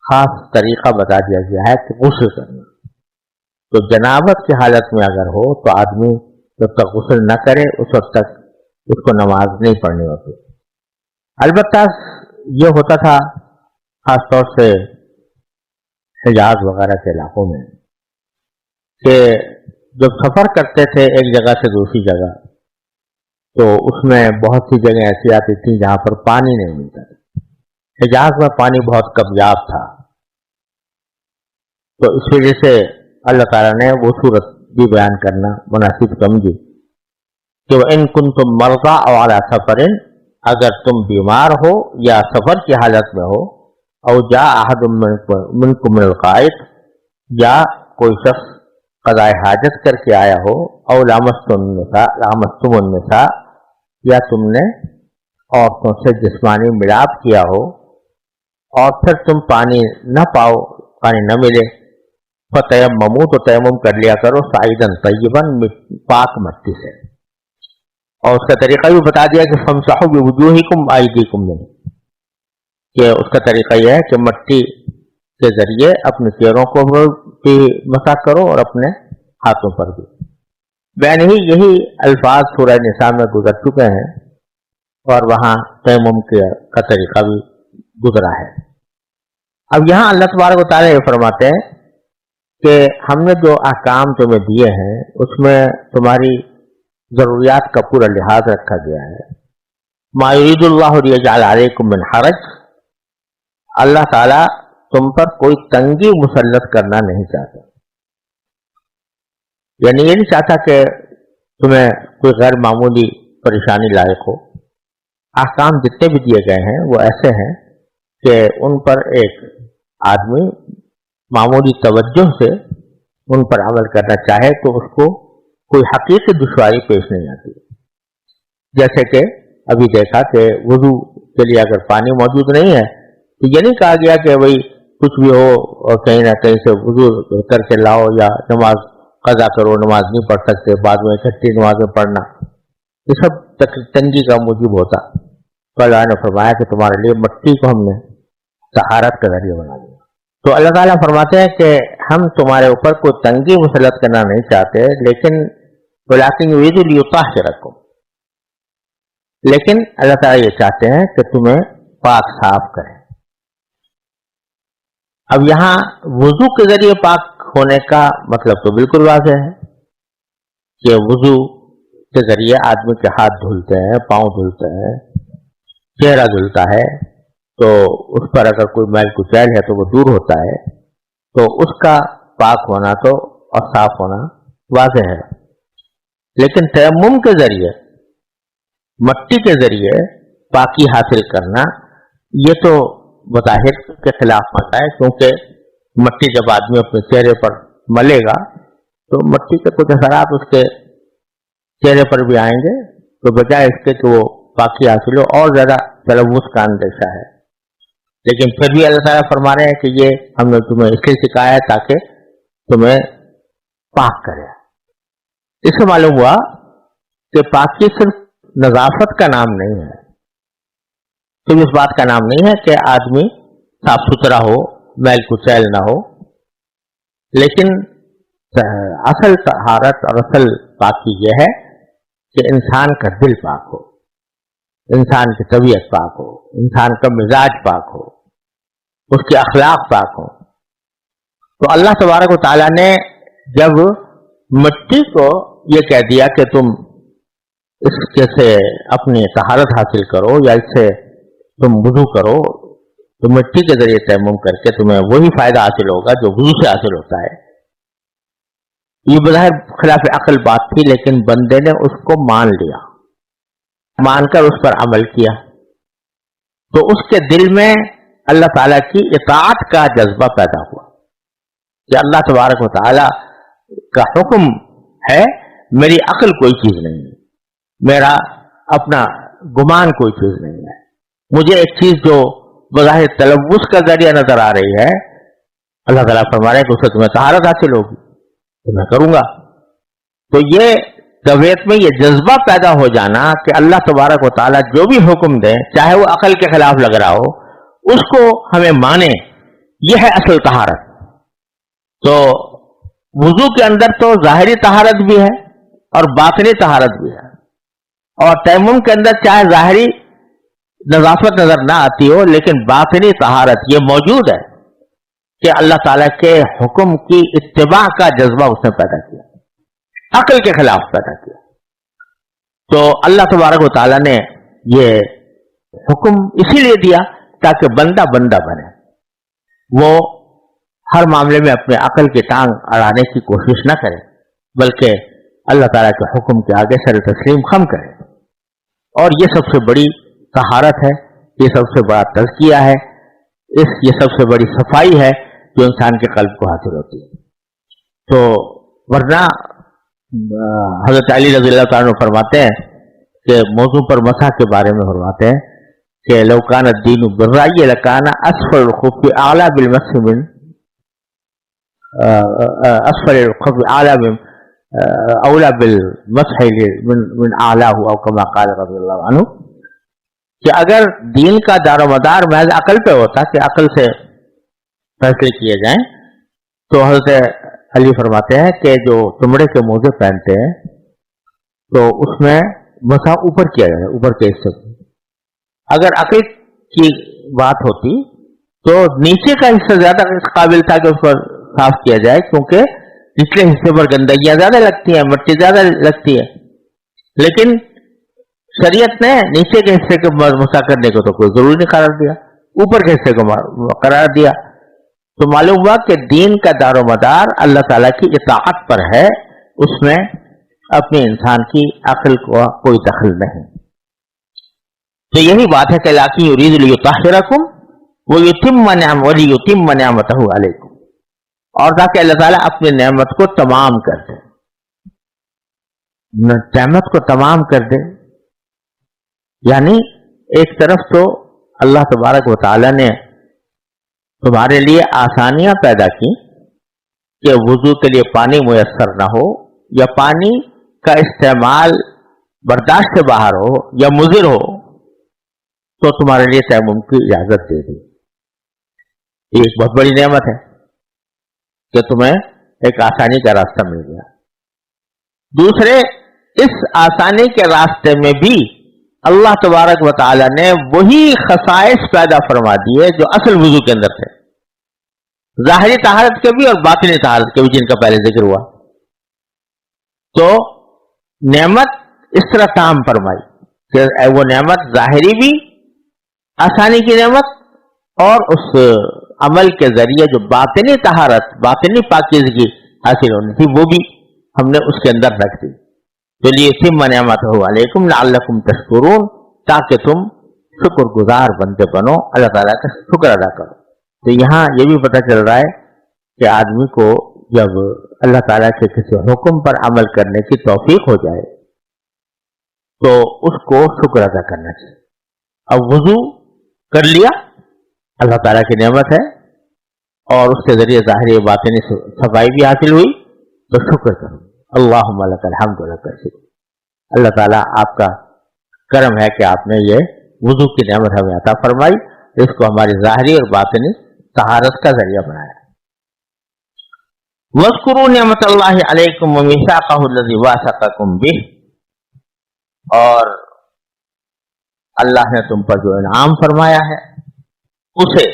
Speaker 1: خاص طریقہ بتا دیا گیا ہے کہ غسل کرنا۔ تو جنابت کی حالت میں اگر ہو تو آدمی جب تک غسل نہ کرے اس وقت تک اس کو نماز نہیں پڑھنی ہوتی۔ البتہ یہ ہوتا تھا خاص طور سے حجاز وغیرہ کے علاقوں میں کہ جب سفر کرتے تھے ایک جگہ سے دوسری جگہ، تو اس میں بہت سی جگہیں ایسی آتی تھیں جہاں پر پانی نہیں ملتا تھا۔ حجاز میں پانی بہت کمیاب تھا، تو اس وجہ سے اللہ تعالیٰ نے وہ صورت بھی بیان کرنا مناسب سمجھی کہ وَإِن كُنتُم مَرْضَىٰ أَوْ عَلَىٰ سَفَرٍ، اگر تم بیمار ہو یا سفر کی حالت میں ہو، او جاء أحد منکم من الغائط، یا کوئی شخص قضاء حاجت کر کے آیا ہو، او لامستم النساء، یا تم نے عورتوں سے جسمانی ملاپ کیا ہو اور پھر تم پانی نہ پاؤ، پانی نہ ملے، فتیمموا، تو تیمم کر لیا کرو، صعیدا طیبا، پاک مٹی سے۔ اور اس کا طریقہ بھی بتا دیا کہ فامسحوا بوجوہکم وایدیکم منہ، کہ اس کا طریقہ یہ ہے کہ مٹی کے ذریعے اپنے چہروں کو بھی مسح کرو اور اپنے ہاتھوں پر بھی۔ بین ہی یہی الفاظ سورہ نساء میں گزر چکے ہیں اور وہاں تیمم کا طریقہ بھی گزرا ہے۔ اب یہاں اللہ تبارک و تعالیٰ یہ فرماتے ہیں کہ ہم نے جو احکام تمہیں دیے ہیں اس میں تمہاری ضروریات کا پورا لحاظ رکھا گیا ہے۔ ما یرید اللہ لیجعل علیکم من حرج، اللہ تعالیٰ تم پر کوئی تنگی مسلط کرنا نہیں چاہتا، یعنی یہ نہیں چاہتا کہ تمہیں کوئی غیر معمولی پریشانی لاحق ہو۔ احکام جتنے بھی دیے گئے ہیں وہ ایسے ہیں کہ ان پر ایک آدمی معمولی توجہ سے ان پر عمل کرنا چاہے تو اس کو کوئی حقیقی دشواری پیش نہیں آتی۔ جیسے کہ ابھی دیکھا کہ وضو کے لیے اگر پانی موجود نہیں ہے تو یہ نہیں کہا گیا کہ بھئی کچھ بھی ہو اور کہیں نہ کہیں سے وضو کر کے لاؤ یا نماز قضا کرو، نماز نہیں پڑھ سکتے، بعد میں اکٹھی نمازیں پڑھنا، یہ سب تنگی کا موجب ہوتا۔ تو اللہ نے فرمایا کہ تمہارے لیے مٹی کو ہم نے طہارت کا ذریعہ بنا دیا۔ تو اللہ تعالیٰ فرماتے ہیں کہ ہم تمہارے اوپر کوئی تنگی مسلط کرنا نہیں چاہتے، لیکن وَلَٰكِن يُرِيدُ لِيُطَهِّرَكُمْ، لیکن اللہ تعالیٰ یہ چاہتے ہیں کہ تمہیں پاک صاف کریں۔ اب یہاں وضو کے ذریعے پاک ہونے کا مطلب تو بالکل واضح ہے کہ وضو کے ذریعے آدمی کے ہاتھ دھلتے ہیں، پاؤں دھلتے ہیں، چہرہ دھلتا ہے، تو اس پر اگر کوئی میل کچیل ہے تو وہ دور ہوتا ہے، تو اس کا پاک ہونا تو اور صاف ہونا واضح ہے۔ لیکن تیمم کے ذریعے، مٹی کے ذریعے پاکی حاصل کرنا، یہ تو بظاہر کے خلاف مت ہے، کیونکہ مٹی جب آدمی اپنے چہرے پر ملے گا تو مٹی کے کچھ اثرات اس کے چہرے پر بھی آئیں گے، تو بجائے اس کے کہ وہ پاکی حاصل ہو اور زیادہ تلوث کا اندیشہ ہے۔ لیکن پھر بھی اللہ تعالیٰ فرما رہے ہیں کہ یہ ہم نے تمہیں اس لیے سکھایا ہے تاکہ تمہیں پاک کرے۔ اس سے معلوم ہوا کہ پاکی صرف نظافت کا نام نہیں ہے، صرف اس بات کا نام نہیں ہے کہ آدمی صاف ستھرا ہو، میل کچیل نہ ہو، لیکن اصل طہارت اور اصل پاکی یہ ہے کہ انسان کا دل پاک ہو، انسان کی طبیعت پاک ہو، انسان کا مزاج پاک ہو، اس کے اخلاق پاک ہو۔ تو اللہ تبارک و تعالیٰ نے جب مٹی کو یہ کہہ دیا کہ تم اس کے سے اپنی طہارت حاصل کرو یا اس سے تم وضو کرو، تو مٹی کے ذریعے تیمم کر کے تمہیں وہی فائدہ حاصل ہوگا جو وضو سے حاصل ہوتا ہے۔ یہ بظاہر خلاف عقل بات تھی، لیکن بندے نے اس کو مان لیا، مان کر اس پر عمل کیا، تو اس کے دل میں اللہ تعالیٰ کی اطاعت کا جذبہ پیدا ہوا کہ اللہ تبارک و تعالیٰ کا حکم ہے، میری عقل کوئی چیز نہیں ہے، میرا اپنا گمان کوئی چیز نہیں ہے، مجھے ایک چیز جو بظاہر تلوث کا ذریعہ نظر آ رہی ہے، اللہ تعالیٰ فرما رہے ہیں کہ اس سے تمہیں طہارت حاصل ہوگی تو میں کروں گا۔ تو یہ طبیعت میں یہ جذبہ پیدا ہو جانا کہ اللہ تبارک و تعالیٰ جو بھی حکم دے، چاہے وہ عقل کے خلاف لگ رہا ہو، اس کو ہمیں مانے، یہ ہے اصل طہارت۔ تو وضو کے اندر تو ظاہری طہارت بھی ہے اور باطنی طہارت بھی ہے، اور تیمم کے اندر چاہے ظاہری نظافت نظر نہ آتی ہو، لیکن باطنی طہارت یہ موجود ہے کہ اللہ تعالیٰ کے حکم کی اتباع کا جذبہ اس نے پیدا کیا، عقل کے خلاف پیدا کیا۔ تو اللہ تبارک و تعالیٰ نے یہ حکم اسی لیے دیا تاکہ بندہ بندہ بنے، وہ ہر معاملے میں اپنے عقل کی ٹانگ اڑانے کی کوشش نہ کرے، بلکہ اللہ تعالیٰ کے حکم کے آگے سر تسلیم خم کرے۔ اور یہ سب سے بڑی طہارت ہے، یہ سب سے بڑا تزکیہ ہے، یہ سب سے بڑی صفائی ہے جو انسان کے قلب کو حاصل ہوتی ہے۔ تو ورنہ حضرت علی رضی اللہ تعالیٰ عنہ فرماتے ہیں کہ موضوع پر مسح کے بارے میں فرماتے ہیں کہ لو کان الدین بالرأی لکان اسفل الخف اعلی بالمسح من اسفل الخف اعلی من اولا بالمسح من اعلاه او كما قال رضی اللہ عنہ، کہ اگر دین کا دار و مدار محض عقل پہ ہوتا کہ عقل سے فیصلے کیے جائیں، تو حضرت علی فرماتے ہیں کہ جو چمڑے کے موزے پہنتے ہیں تو اس میں مسح اوپر کیا جائے، اوپر کے حصے کو۔ اگر عقل کی بات ہوتی تو نیچے کا حصہ زیادہ قابل تھا کہ اس کو صاف کیا جائے، کیونکہ نچلے حصے پر گندگیاں زیادہ لگتی ہیں، مٹی زیادہ لگتی ہے، لیکن شریعت نے نیچے کے حصے کو مسح کرنے کو تو کوئی ضروری نہیں قرار دیا، اوپر کے حصے کو قرار دیا۔ تو معلوم ہوا کہ دین کا دار و مدار اللہ تعالیٰ کی اطاعت پر ہے، اس میں اپنے انسان کی عقل کو کوئی دخل نہیں۔ تو یہی بات ہے کہ لاکن یرید لیطہرکم ویتم نعمتہ علیکم، اور تاکہ اللہ تعالیٰ اپنی نعمت کو تمام کر دے، نعمت کو تمام کر دے، یعنی ایک طرف تو اللہ تبارک و تعالیٰ نے تمہارے لیے آسانیاں پیدا کی کہ وضو کے لیے پانی میسر نہ ہو یا پانی کا استعمال برداشت سے باہر ہو یا مضر ہو تو تمہارے لیے تیمم کی اجازت دے دی. یہ ایک بہت بڑی نعمت ہے کہ تمہیں ایک آسانی کا راستہ مل گیا. دوسرے، اس آسانی کے راستے میں بھی اللہ تبارک و تعالی نے وہی خصائص پیدا فرما دیے جو اصل وضو کے اندر تھے، ظاہری طہارت کے بھی اور باطنی طہارت کے بھی، جن کا پہلے ذکر ہوا. تو نعمت اس طرح تام فرمائی کہ وہ نعمت ظاہری بھی آسانی کی نعمت، اور اس عمل کے ذریعے جو باطنی طہارت، باطنی پاکیزگی حاصل ہونی تھی، وہ بھی ہم نے اس کے اندر رکھ دی. تو لیتم نعمتہ علیکم لعلکم تشکرون، تاکہ تم شکر گزار بندے بنو، اللہ تعالیٰ کا شکر ادا کرو. تو یہاں یہ بھی پتہ چل رہا ہے کہ آدمی کو جب اللہ تعالیٰ کے کسی حکم پر عمل کرنے کی توفیق ہو جائے تو اس کو شکر ادا کرنا چاہیے. اب وضو کر لیا، اللہ تعالیٰ کی نعمت ہے، اور اس کے ذریعے ظاہری باطنی صفائی بھی حاصل ہوئی، تو شکر کرو. اللہم لک الحمد لک الشکر. اللہ تعالیٰ آپ کا کرم ہے کہ آپ نے یہ وضو کی نعمت ہمیں عطا فرمائی، اس کو ہماری ظاہری اور باطنی طہارت کا ذریعہ بنایا. وَاذْكُرُوا نِعْمَتَ اللَّهِ عَلَيْكُمْ وَمِيثَاقَهُ الَّذِي وَاثَقَكُمْ بِهِ، اور اللہ نے تم پر جو انعام فرمایا ہے اسے،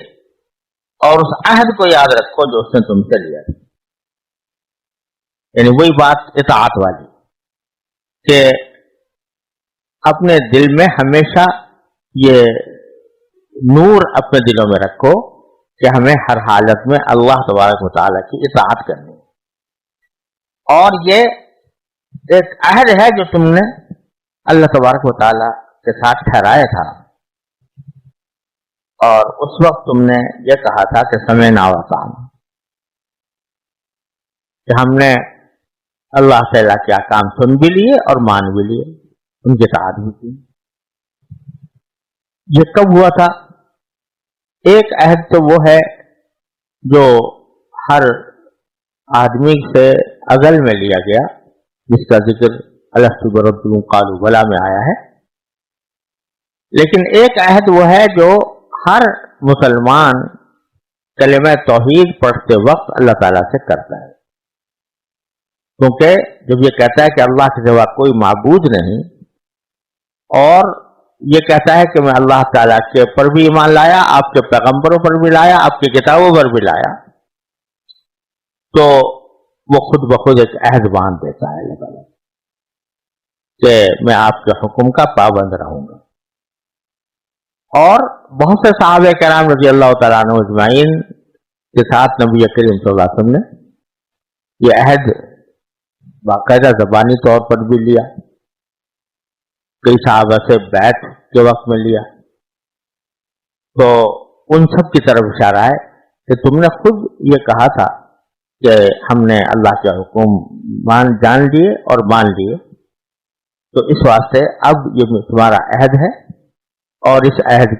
Speaker 1: اور اس عہد کو یاد رکھو جو اس نے تم سے لیا تھا. یعنی وہی بات اطاعت والی کہ اپنے دل میں ہمیشہ یہ نور اپنے دلوں میں رکھو کہ ہمیں ہر حالت میں اللہ تبارک و تعالیٰ کی اطاعت کرنی ہے. اور یہ ایک عہد ہے جو تم نے اللہ تبارک و تعالیٰ کے ساتھ ٹھہرایا تھا، اور اس وقت تم نے یہ کہا تھا کہ سمعنا وَأَطَعْنَا، کہ ہم نے اللہ تعالیٰ کے احکام سن بھی لیے اور مان بھی لیے، ان کی اطاعت بھی کی. یہ کب ہوا تھا؟ ایک عہد تو وہ ہے جو ہر آدمی سے ازل میں لیا گیا، جس کا ذکر الست بربکم قالوا بلی میں آیا ہے. لیکن ایک عہد وہ ہے جو ہر مسلمان کلمہ توحید پڑھتے وقت اللہ تعالیٰ سے کرتا ہے، کیونکہ جب یہ کہتا ہے کہ اللہ کے سوا کوئی معبود نہیں، اور یہ کہتا ہے کہ میں اللہ تعالیٰ کے پر بھی ایمان لایا، آپ کے پیغمبروں پر بھی لایا، آپ کی کتابوں پر بھی لایا، تو وہ خود بخود ایک عہد باندھ دیتا ہے اللہ تعالیٰ کہ میں آپ کے حکم کا پابند رہوں گا. اور بہت سے صحابہ کرام رضی اللہ تعالیٰ عنہ اجمعین کے ساتھ نبی کریم صلی اللہ علیہ وسلم نے یہ عہد باقاعدہ زبانی طور پر بھی لیا، کئی صحابہ سے بیعت کے وقت میں لیا. تو ان سب کی طرف اشارہ ہے کہ تم نے خود یہ کہا تھا کہ ہم نے اللہ کے حکم جان لیے اور مان لیے، تو اس واسطے اب یہ تمہارا عہد ہے، اور اس عہد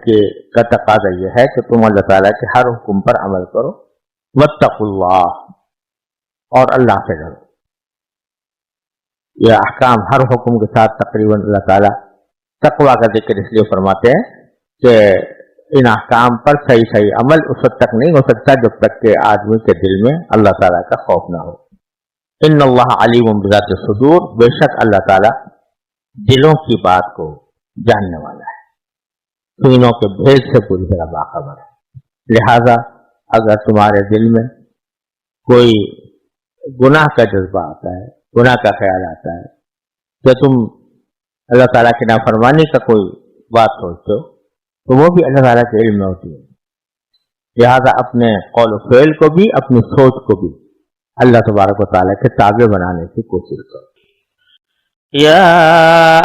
Speaker 1: کا تقاضا یہ ہے کہ تم اللہ تعالیٰ کے ہر حکم پر عمل کرو. واتقوا اللہ، اور اللہ سے ڈرو. یہ احکام ہر حکم کے ساتھ تقریباً اللہ تعالیٰ تقویٰ کا ذکر اس لیے فرماتے ہیں کہ ان احکام پر صحیح عمل اس وقت تک نہیں ہو سکتا جب تک کہ آدمی کے دل میں اللہ تعالیٰ کا خوف نہ ہو. ان اللہ علیم بذات الصدور، بے شک اللہ تعالیٰ دلوں کی بات کو جاننے والا ہے، سینوں کے بھید سے پوری طرح باخبر ہے. لہذا اگر تمہارے دل میں کوئی گناہ کا جذبہ آتا ہے، گناہ کا خیال آتا ہے، کہ تم اللہ تعالیٰ کی نافرمانی کا کوئی بات سوچتے ہو، تو وہ بھی اللہ تعالیٰ کے علم میں ہوتی ہے. لہذا اپنے قول و فعل کو بھی، اپنی سوچ کو بھی اللہ تبارک و تعالیٰ کے تابع بنانے کی کوشش کرو.
Speaker 2: یا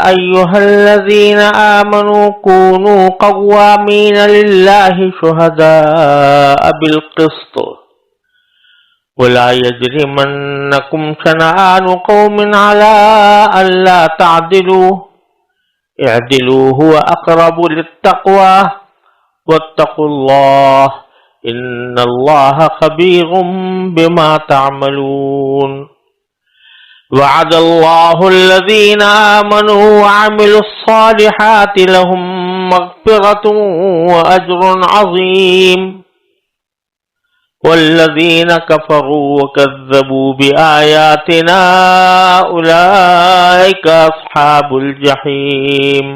Speaker 2: ایھا الذین آمنوا کونوا قوامین للہ شہداء بالقسط ولا يجرمنكم شنآن قوم على ألا تعدلوا اعدلوا هو أقرب للتقوى واتقوا الله إن الله خبير بما تعملون وعد الله الذين آمنوا وعملوا الصالحات لهم مغفرة وأجر عظيم والذين كفروا وكذبوا بآياتنا أولئك أصحاب الجحيم۔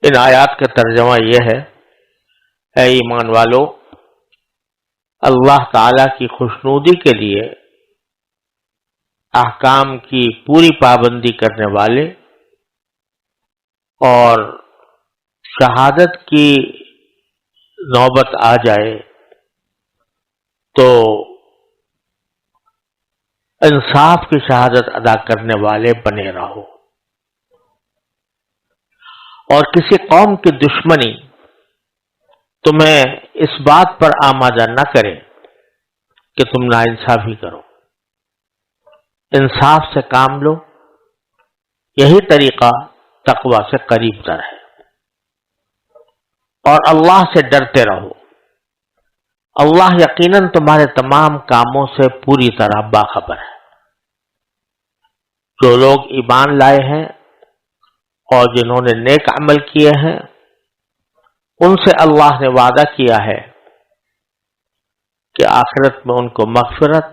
Speaker 2: ان آیات کا ترجمہ یہ ہے، اے ایمان والو، اللہ تعالی کی خوشنودی کے لیے احکام کی پوری پابندی کرنے والے اور شہادت کی نوبت آ جائے تو انصاف کی شہادت ادا کرنے والے بنے رہو، اور کسی قوم کی دشمنی تمہیں اس بات پر آمادہ نہ کرے کہ تم ناانصافی کرو، انصاف سے کام لو، یہی طریقہ تقوی سے قریب تر ہے، اور اللہ سے ڈرتے رہو، اللہ یقیناً تمہارے تمام کاموں سے پوری طرح باخبر ہے۔ جو لوگ ایمان لائے ہیں اور جنہوں نے نیک عمل کیے ہیں ان سے اللہ نے وعدہ کیا ہے کہ آخرت میں ان کو مغفرت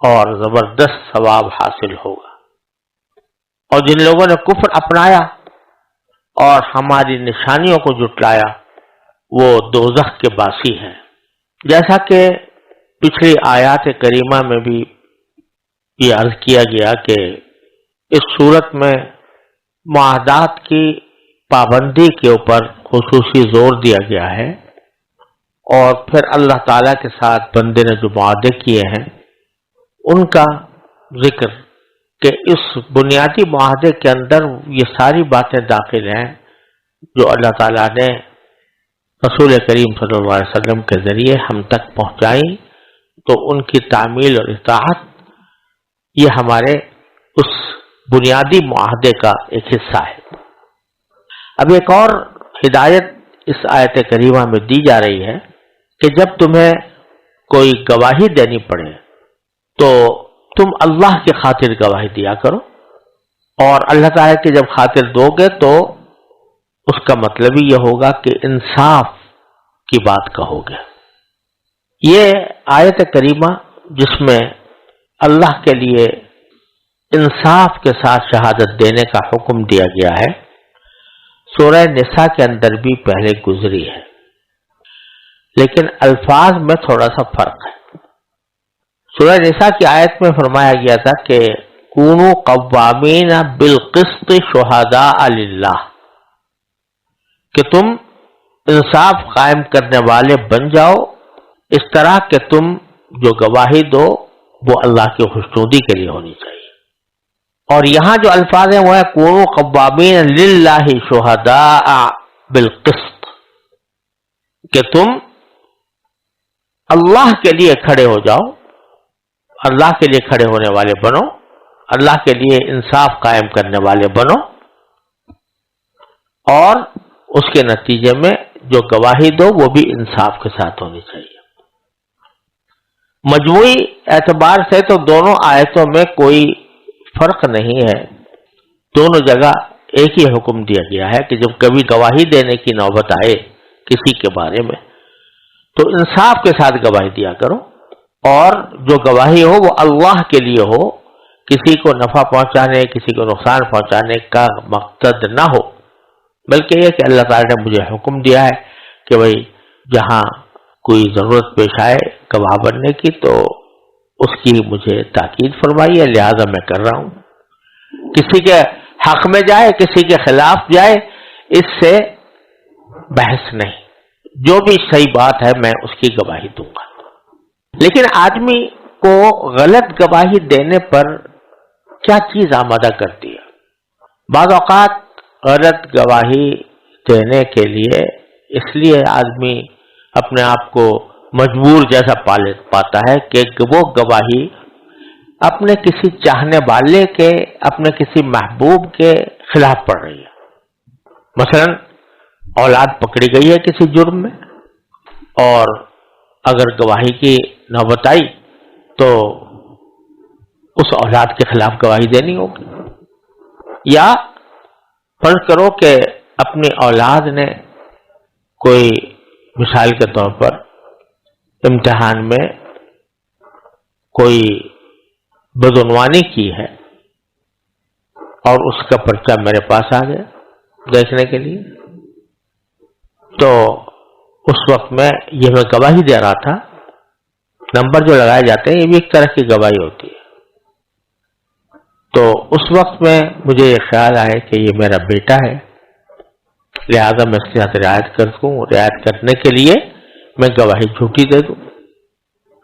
Speaker 2: اور زبردست ثواب حاصل ہوگا، اور جن لوگوں نے کفر اپنایا اور ہماری نشانیوں کو جھٹلایا وہ دوزخ کے باسی ہیں۔ جیسا کہ پچھلی آیات کریمہ میں بھی یہ عرض کیا گیا کہ اس صورت میں معاہدات کی پابندی کے اوپر خصوصی زور دیا گیا ہے، اور پھر اللہ تعالی کے ساتھ بندے نے جو معاہدے کیے ہیں ان کا ذکر کہ اس بنیادی معاہدے کے اندر یہ ساری باتیں داخل ہیں جو اللہ تعالیٰ نے رسول کریم صلی اللہ علیہ وسلم کے ذریعے ہم تک پہنچائیں، تو ان کی تعمیل اور اطاعت یہ ہمارے اس بنیادی معاہدے کا ایک حصہ ہے۔ اب ایک اور ہدایت اس آیت کریمہ میں دی جا رہی ہے کہ جب تمہیں کوئی گواہی دینی پڑے تو تم اللہ کی خاطر گواہی دیا کرو، اور اللہ تعالیٰ کی جب خاطر دو گے تو اس کا مطلب ہی یہ ہوگا کہ انصاف کی بات کہو گے۔ یہ آیت کریمہ جس میں اللہ کے لیے انصاف کے ساتھ شہادت دینے کا حکم دیا گیا ہے، سورہ نساء کے اندر بھی پہلے گزری ہے، لیکن الفاظ میں تھوڑا سا فرق ہے۔ سورہ نساء کی آیت میں فرمایا گیا تھا کہ کونوا قوامین بالقسط شہداء للہ، کہ تم انصاف قائم کرنے والے بن جاؤ اس طرح کہ تم جو گواہی دو وہ اللہ کی خوشنودی کے لیے ہونی چاہیے۔ اور یہاں جو الفاظ ہیں وہ ہے کونوا قوامین للہ شہداء بالقسط، کہ تم اللہ کے لیے کھڑے ہو جاؤ، اللہ کے لیے کھڑے ہونے والے بنو، اللہ کے لیے انصاف قائم کرنے والے بنو، اور اس کے نتیجے میں جو گواہی دو وہ بھی انصاف کے ساتھ ہونی چاہیے۔ مجموعی اعتبار سے تو دونوں آیتوں میں کوئی فرق نہیں ہے، دونوں جگہ ایک ہی حکم دیا گیا ہے کہ جب کبھی گواہی دینے کی نوبت آئے کسی کے بارے میں تو انصاف کے ساتھ گواہی دیا کرو، اور جو گواہی ہو وہ اللہ کے لیے ہو، کسی کو نفع پہنچانے کسی کو نقصان پہنچانے کا مقصد نہ ہو، بلکہ یہ کہ اللہ تعالیٰ نے مجھے حکم دیا ہے کہ بھئی جہاں کوئی ضرورت پیش آئے گواہ بننے کی تو اس کی مجھے تاکید فرمائی ہے، لہذا میں کر رہا ہوں۔ کسی کے حق میں جائے کسی کے خلاف جائے اس سے بحث نہیں، جو بھی صحیح بات ہے میں اس کی گواہی دوں گا۔ لیکن آدمی کو غلط گواہی دینے پر کیا چیز آمادہ کرتی ہے؟ بعض اوقات غلط گواہی دینے کے لیے اس لیے آدمی اپنے آپ کو مجبور جیسا پاتا ہے کہ وہ گواہی اپنے کسی چاہنے والے کے، اپنے کسی محبوب کے خلاف پڑ رہی ہے۔ مثلا اولاد پکڑی گئی ہے کسی جرم میں اور اگر گواہی کی نوبت آئی تو اس اولاد کے خلاف گواہی دینی ہوگی. یا فرض کرو کہ اپنی اولاد نے کوئی مثال کے طور پر امتحان میں کوئی بدعنوانی کی ہے اور اس کا پرچہ میرے پاس آ گیا دیکھنے کے لیے، تو اس وقت میں گواہی دے رہا تھا. نمبر جو لگائے جاتے ہیں یہ بھی ایک طرح کی گواہی ہوتی ہے. تو اس وقت میں مجھے یہ خیال آئے کہ یہ میرا بیٹا ہے، لہذا میں اس کے ساتھ رعایت کر دوں. رعایت کرنے کے لیے میں گواہی جھوٹی دے دوں،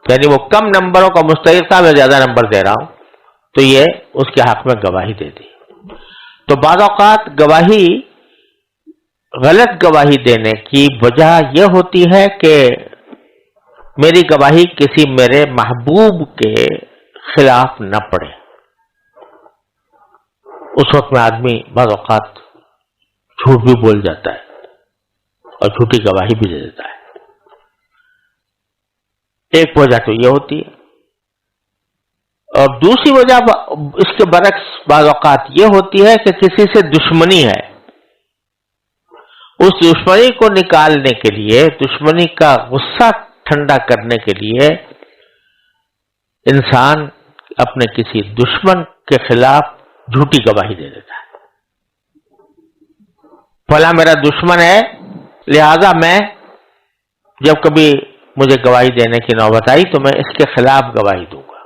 Speaker 2: یعنی وہ کم نمبروں کا مستحق تھا، میں زیادہ نمبر دے رہا ہوں، تو یہ اس کے حق میں گواہی دے دی. تو بعض اوقات گواہی، غلط گواہی دینے کی وجہ یہ ہوتی ہے کہ میری گواہی کسی میرے محبوب کے خلاف نہ پڑے. اس وقت میں آدمی بعض اوقات جھوٹ بھی بول جاتا ہے اور جھوٹی گواہی بھی دے دیتا ہے. ایک وجہ تو یہ ہوتی ہے، اور دوسری وجہ اس کے برعکس بعض اوقات یہ ہوتی ہے کہ کسی سے دشمنی ہے، اس دشمنی کو نکالنے کے لیے، دشمنی کا غصہ ٹھنڈا کرنے کے لیے انسان اپنے کسی دشمن کے خلاف جھوٹی گواہی دے دیتا ہے. فلاں میرا دشمن ہے، لہذا میں جب کبھی مجھے گواہی دینے کی نوبت آئی تو میں اس کے خلاف گواہی دوں گا.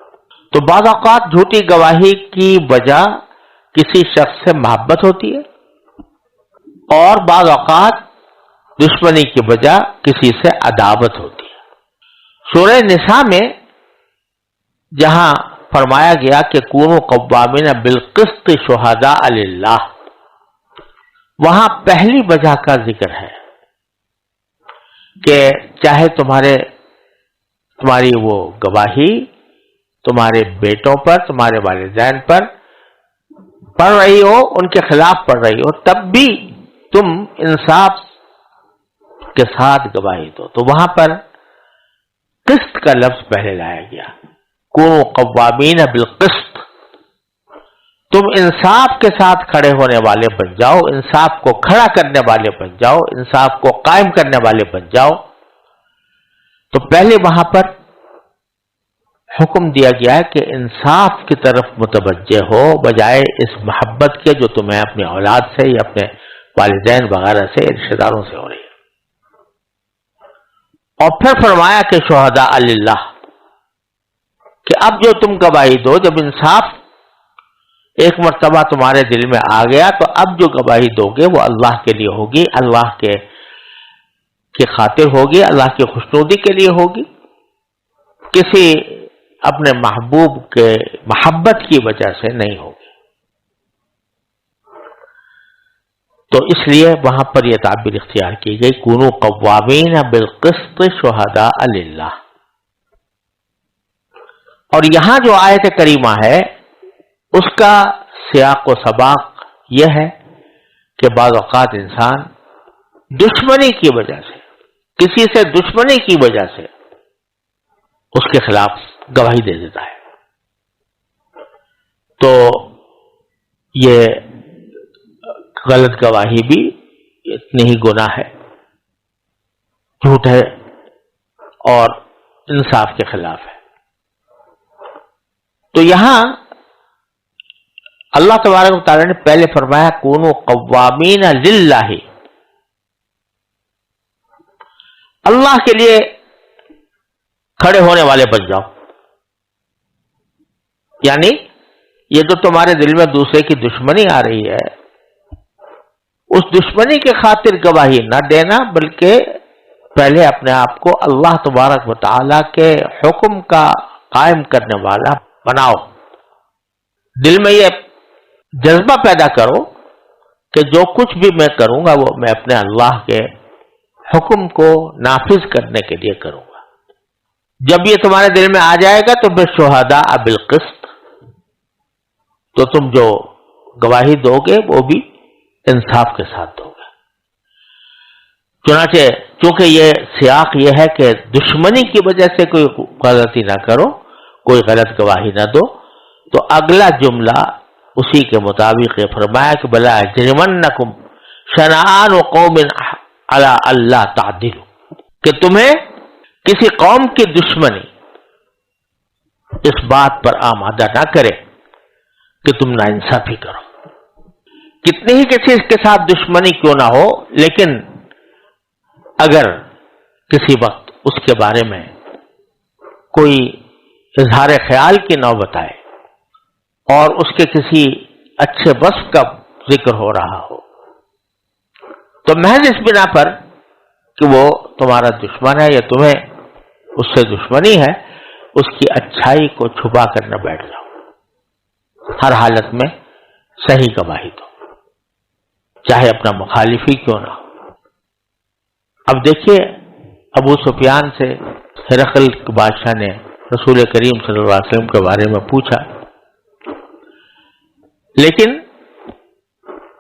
Speaker 2: تو بعض اوقات جھوٹی گواہی کی وجہ کسی شخص سے محبت ہوتی ہے، اور بعض اوقات دشمنی کی وجہ کسی سے عداوت ہوتی ہے. سورہ نساء میں جہاں فرمایا گیا کہ کونوا قوامین بالقسط شہداء للہ، وہاں پہلی وجہ کا ذکر ہے کہ چاہے تمہاری وہ گواہی تمہارے بیٹوں پر، تمہارے والدین پر پڑھ رہی ہو، ان کے خلاف پڑھ رہی ہو، تب بھی تم انصاف کے ساتھ گواہی دو. تو وہاں پر قسط کا لفظ پہلے لایا گیا، کونوا قوامین بالقسط. تم انصاف کے ساتھ کھڑے ہونے والے بن جاؤ، انصاف کو کھڑا کرنے والے بن جاؤ، انصاف کو قائم کرنے والے بن جاؤ. تو پہلے وہاں پر حکم دیا گیا ہے کہ انصاف کی طرف متوجہ ہو، بجائے اس محبت کے جو تمہیں اپنی اولاد سے یا اپنے والدین وغیرہ سے، رشتہ داروں سے ہو رہی ہے. اور پھر فرمایا کہ شہداء للہ، کہ اب جو تم گواہی دو، جب انصاف ایک مرتبہ تمہارے دل میں آ گیا تو اب جو گواہی دو گے وہ اللہ کے لیے ہوگی، اللہ کے خاطر ہوگی، اللہ کی خوشنودی کے لیے ہوگی، کسی اپنے محبوب کے محبت کی وجہ سے نہیں ہوگی. تو اس لیے وہاں پر یہ تعبیر اختیار کی گئی، کونوا قوامین بالقسط شہداء للہ. اور یہاں جو آیت کریمہ ہے اس کا سیاق و سباق یہ ہے کہ بعض اوقات انسان دشمنی کی وجہ سے، کسی سے دشمنی کی وجہ سے اس کے خلاف گواہی دے دیتا ہے. تو یہ غلط گواہی بھی اتنی ہی گناہ ہے، جھوٹ ہے اور انصاف کے خلاف ہے. تو یہاں اللہ تبارک و تعالی نے پہلے فرمایا کونوا قوامین للہ، اللہ کے لیے کھڑے ہونے والے بن جاؤ. یعنی یہ جو تمہارے دل میں دوسرے کی دشمنی آ رہی ہے، اس دشمنی کے خاطر گواہی نہ دینا، بلکہ پہلے اپنے آپ کو اللہ تبارک و تعالی کے حکم کا قائم کرنے والا بناؤ. دل میں یہ جذبہ پیدا کرو کہ جو کچھ بھی میں کروں گا وہ میں اپنے اللہ کے حکم کو نافذ کرنے کے لیے کروں گا. جب یہ تمہارے دل میں آ جائے گا تو پھر شہداء بالقسط، تو تم جو گواہی دو گے وہ بھی انصاف کے ساتھ دو گے. چنانچہ چونکہ یہ سیاق یہ ہے کہ دشمنی کی وجہ سے کوئی غلطی نہ کرو، کوئی غلط گواہی نہ دو، تو اگلا جملہ اسی کے مطابق یہ فرمایا کہ بلا یجرمنکم شنآن قوم علی اللہ تعدلوا، کہ تمہیں کسی قوم کی دشمنی اس بات پر آمادہ نہ کرے کہ تم ناانصافی کرو۔ کتنی ہی کسی کے ساتھ دشمنی کیوں نہ ہو، لیکن اگر کسی وقت اس کے بارے میں کوئی اظہار خیال کی نوبت آئے اور اس کے کسی اچھے وصف کا ذکر ہو رہا ہو، تو محض اس بنا پر کہ وہ تمہارا دشمن ہے یا تمہیں اس سے دشمنی ہے، اس کی اچھائی کو چھپا کر نہ بیٹھ جاؤ، ہر حالت میں صحیح گواہی دو، چاہے اپنا مخالف ہی کیوں نہ ہو۔ اب دیکھیے ابو سفیان سے ہرقل بادشاہ نے رسول کریم صلی اللہ علیہ وسلم کے بارے میں پوچھا، لیکن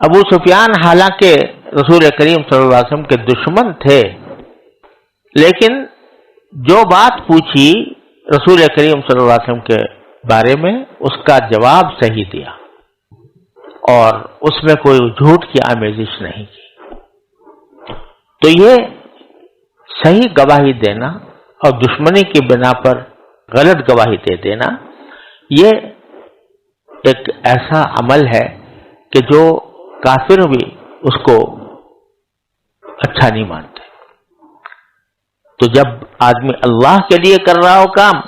Speaker 2: ابو سفیان حالانکہ رسول کریم صلی اللہ علیہ وسلم کے دشمن تھے، لیکن جو بات پوچھی رسول کریم صلی اللہ علیہ وسلم کے بارے میں اس کا جواب صحیح دیا اور اس میں کوئی جھوٹ کی آمیزش نہیں کی۔ تو یہ صحیح گواہی دینا اور دشمنی کی بنا پر غلط گواہی دے دینا، یہ ایک ایسا عمل ہے کہ جو کافر بھی اس کو اچھا نہیں مانتے۔ تو جب آدمی اللہ کے لیے کر رہا ہو کام،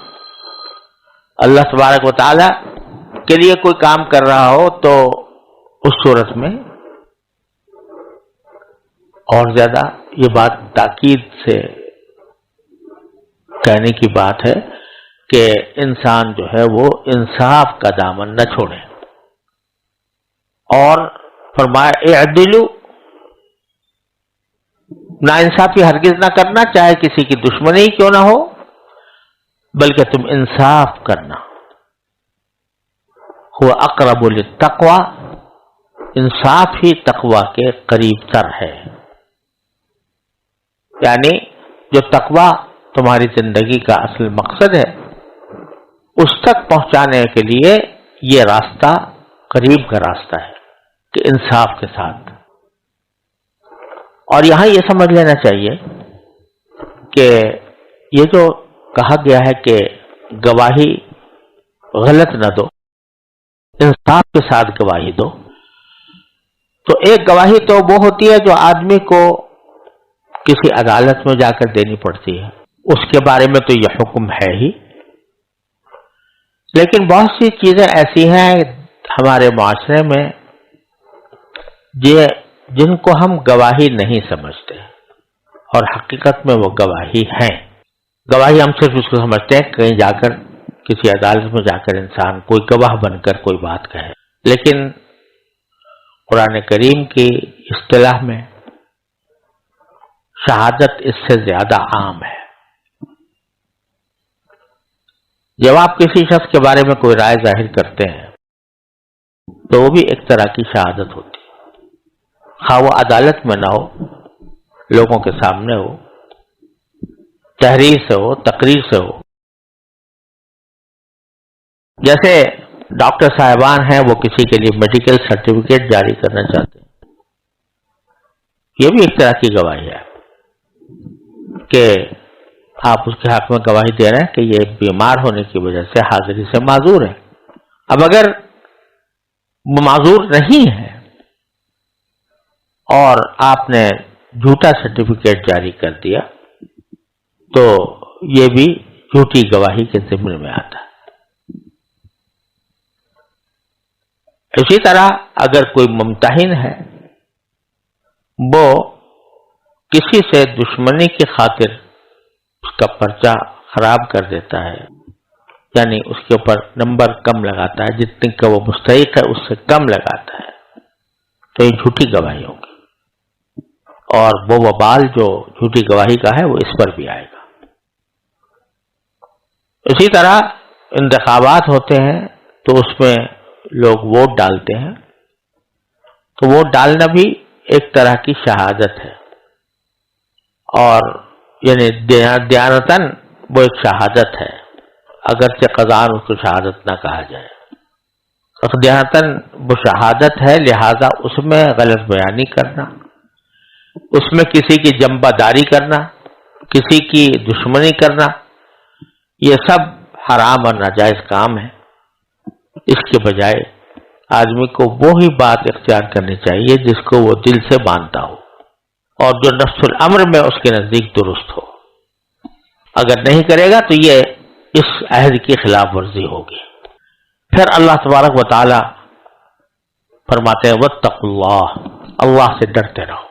Speaker 2: اللہ تبارک و تعالی کے لیے کوئی کام کر رہا ہو، تو اس صورت میں اور زیادہ یہ بات تاکید سے کہنے کی بات ہے کہ انسان جو ہے وہ انصاف کا دامن نہ چھوڑے، اور فرمایا اعدلوا، ناانصافی ہرگز نہ کرنا، چاہے کسی کی دشمنی کیوں نہ ہو، بلکہ تم انصاف کرنا۔ هو اقرب للتقوی، انصاف ہی تقوی کے قریب تر ہے، یعنی جو تقوی تمہاری زندگی کا اصل مقصد ہے اس تک پہنچانے کے لیے یہ راستہ قریب کا راستہ ہے کہ انصاف کے ساتھ۔ اور یہاں یہ سمجھ لینا چاہیے کہ یہ جو کہا گیا ہے کہ گواہی غلط نہ دو، انصاف کے ساتھ گواہی دو، تو ایک گواہی تو وہ ہوتی ہے جو آدمی کو کسی عدالت میں جا کر دینی پڑتی ہے، اس کے بارے میں تو یہ حکم ہے ہی، لیکن بہت سی چیزیں ایسی ہیں ہمارے معاشرے میں جن کو ہم گواہی نہیں سمجھتے اور حقیقت میں وہ گواہی ہیں۔ گواہی ہم صرف اس کو سمجھتے ہیں کہیں جا کر کسی عدالت میں جا کر انسان کوئی گواہ بن کر کوئی بات کہے، لیکن قرآن کریم کی اصطلاح میں شہادت اس سے زیادہ عام ہے۔ جب آپ کسی شخص کے بارے میں کوئی رائے ظاہر کرتے ہیں تو وہ بھی ایک طرح کی شہادت ہوتی ہے، خواہ وہ عدالت میں نہ ہو، لوگوں کے سامنے ہو، تحریر سے ہو، تقریر سے ہو۔ جیسے ڈاکٹر صاحبان ہیں، وہ کسی کے لیے میڈیکل سرٹیفکیٹ جاری کرنا چاہتے ہیں، یہ بھی ایک طرح کی گواہی ہے کہ آپ اس کے حق میں گواہی دے رہے ہیں کہ یہ بیمار ہونے کی وجہ سے حاضری سے معذور ہے۔ اب اگر وہ معذور نہیں ہے اور آپ نے جھوٹا سرٹیفکیٹ جاری کر دیا تو یہ بھی جھوٹی گواہی کے ضمن میں آتا ہے۔ اسی طرح اگر کوئی ممتحن ہے، وہ کسی سے دشمنی کی خاطر اس کا پرچہ خراب کر دیتا ہے، یعنی اس کے اوپر نمبر کم لگاتا ہے، جتنے کا وہ مستحق ہے اس سے کم لگاتا ہے، تو یہ جھوٹی گواہی ہوگی، اور وہ وبال جو جھوٹی گواہی کا ہے وہ اس پر بھی آئے گا۔ اسی طرح انتخابات ہوتے ہیں تو اس میں لوگ ووٹ ڈالتے ہیں، تو ووٹ ڈالنا بھی ایک طرح کی شہادت ہے، اور یعنی دیانتاً وہ ایک شہادت ہے، اگرچہ قضاءً اس کو شہادت نہ کہا جائے، دیانتاً وہ شہادت ہے، لہذا اس میں غلط بیانی کرنا، اس میں کسی کی جنبہ داری کرنا، کسی کی دشمنی کرنا، یہ سب حرام اور ناجائز کام ہے۔ اس کے بجائے آدمی کو وہی بات اختیار کرنی چاہیے جس کو وہ دل سے مانتا ہو اور جو نفس الامر میں اس کے نزدیک درست ہو۔ اگر نہیں کرے گا تو یہ اس عہد کی خلاف ورزی ہوگی۔ پھر اللہ تبارک و تعالی فرماتے ہیں واتقوا اللہ، اللہ سے ڈرتے رہو۔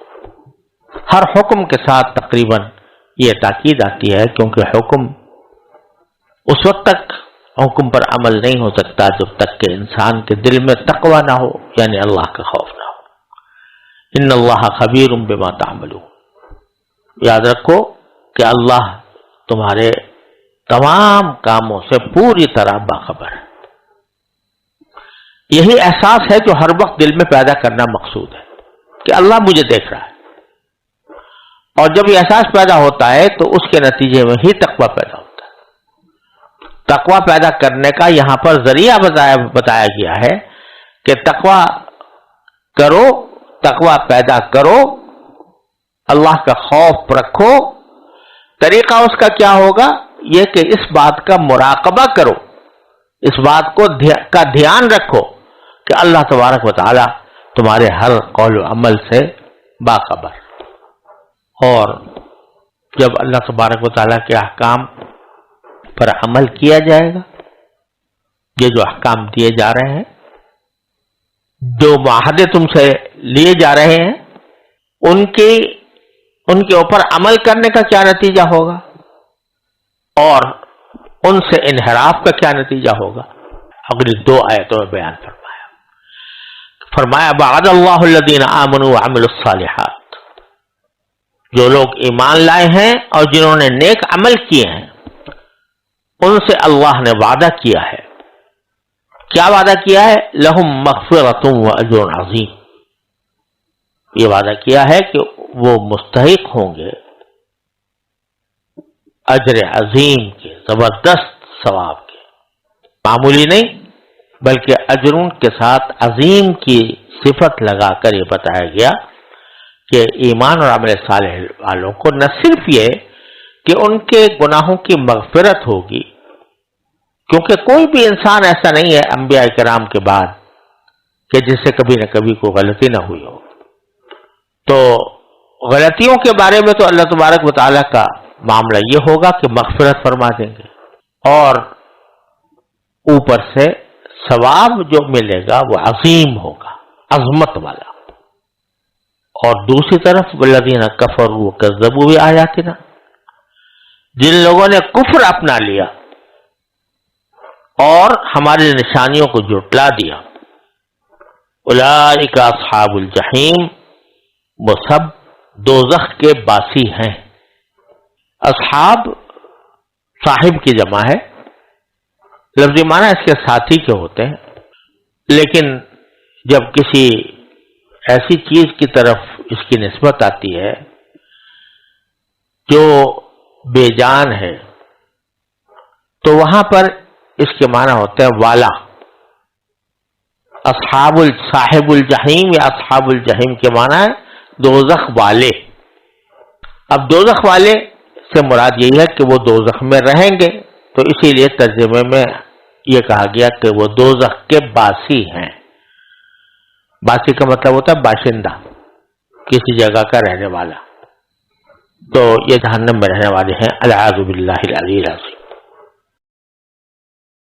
Speaker 2: ہر حکم کے ساتھ تقریباً یہ تاکید آتی ہے، کیونکہ حکم اس وقت تک حکم پر عمل نہیں ہو سکتا جب تک کہ انسان کے دل میں تقوی نہ ہو، یعنی اللہ کا خوف نہ ہو۔ ان اللہ خبیر بما تعملون، یاد رکھو کہ اللہ تمہارے تمام کاموں سے پوری طرح باخبر ہے۔ یہی احساس ہے جو ہر وقت دل میں پیدا کرنا مقصود ہے کہ اللہ مجھے دیکھ رہا ہے، اور جب یہ احساس پیدا ہوتا ہے تو اس کے نتیجے میں ہی تقوی پیدا ہوتا ہے۔ تقوی پیدا کرنے کا یہاں پر ذریعہ بتایا گیا ہے کہ تقوی کرو، تقوی پیدا کرو، اللہ کا خوف رکھو۔ طریقہ اس کا کیا ہوگا؟ یہ کہ اس بات کا مراقبہ کرو، اس بات کا دھیان رکھو کہ اللہ تبارک و تعالی تمہارے ہر قول و عمل سے باخبر۔ اور جب اللہ تبارک و تعالی کے احکام پر عمل کیا جائے گا، یہ جو احکام دیے جا رہے ہیں، جو معاہدے تم سے لیے جا رہے ہیں، ان کے اوپر عمل کرنے کا کیا نتیجہ ہوگا اور ان سے انحراف کا کیا نتیجہ ہوگا، اگلی 2 آیتوں میں بیان فرمایا وعد اللہ الذین آمنوا وعملوا الصالحات، جو لوگ ایمان لائے ہیں اور جنہوں نے نیک عمل کیے ہیں ان سے اللہ نے وعدہ کیا ہے۔ کیا وعدہ کیا ہے؟ لہم مغفرۃ واجر عظیم، یہ وعدہ کیا ہے کہ وہ مستحق ہوں گے اجر عظیم کے، زبردست ثواب کے، معمولی نہیں بلکہ اجرون کے ساتھ عظیم کی صفت لگا کر یہ بتایا گیا کہ ایمان اور عمل صالح والوں کو نہ صرف یہ کہ ان کے گناہوں کی مغفرت ہوگی، کیونکہ کوئی بھی انسان ایسا نہیں ہے انبیاء کرام کے بعد کہ جس سے کبھی نہ کبھی کوئی غلطی نہ ہوئی ہو، تو غلطیوں کے بارے میں تو اللہ تبارک و تعالیٰ کا معاملہ یہ ہوگا کہ مغفرت فرما دیں گے، اور اوپر سے ثواب جو ملے گا وہ عظیم ہوگا، عظمت والا۔ اور دوسری طرف والذین کفروا وکذبوا بآیاتنا، جن لوگوں نے کفر اپنا لیا اور ہماری نشانیوں کو جھٹلا دیا، اولئک اصحاب الجحیم، وہ سب دوزخ کے باسی ہیں۔ اصحاب صاحب کی جمع ہے، لفظی معنی اس کے ساتھی کے ہوتے ہیں، لیکن جب کسی ایسی چیز کی طرف اس کی نسبت آتی ہے جو بے جان ہے تو وہاں پر اس کے معنی ہوتے ہیں والا۔ صاحب الجحیم یا اصحاب الجحیم کے معنی ہے دوزخ والے۔ اب دوزخ والے سے مراد یہی ہے کہ وہ دوزخ میں رہیں گے، تو اسی لیے ترجمے میں یہ کہا گیا کہ وہ دوزخ کے باسی ہیں۔ باسی کا مطلب ہوتا ہے باشندہ، کسی جگہ کا رہنے والا، تو یہ جہنم میں رہنے والے ہیں، اعوذ باللہ العلی العظیم۔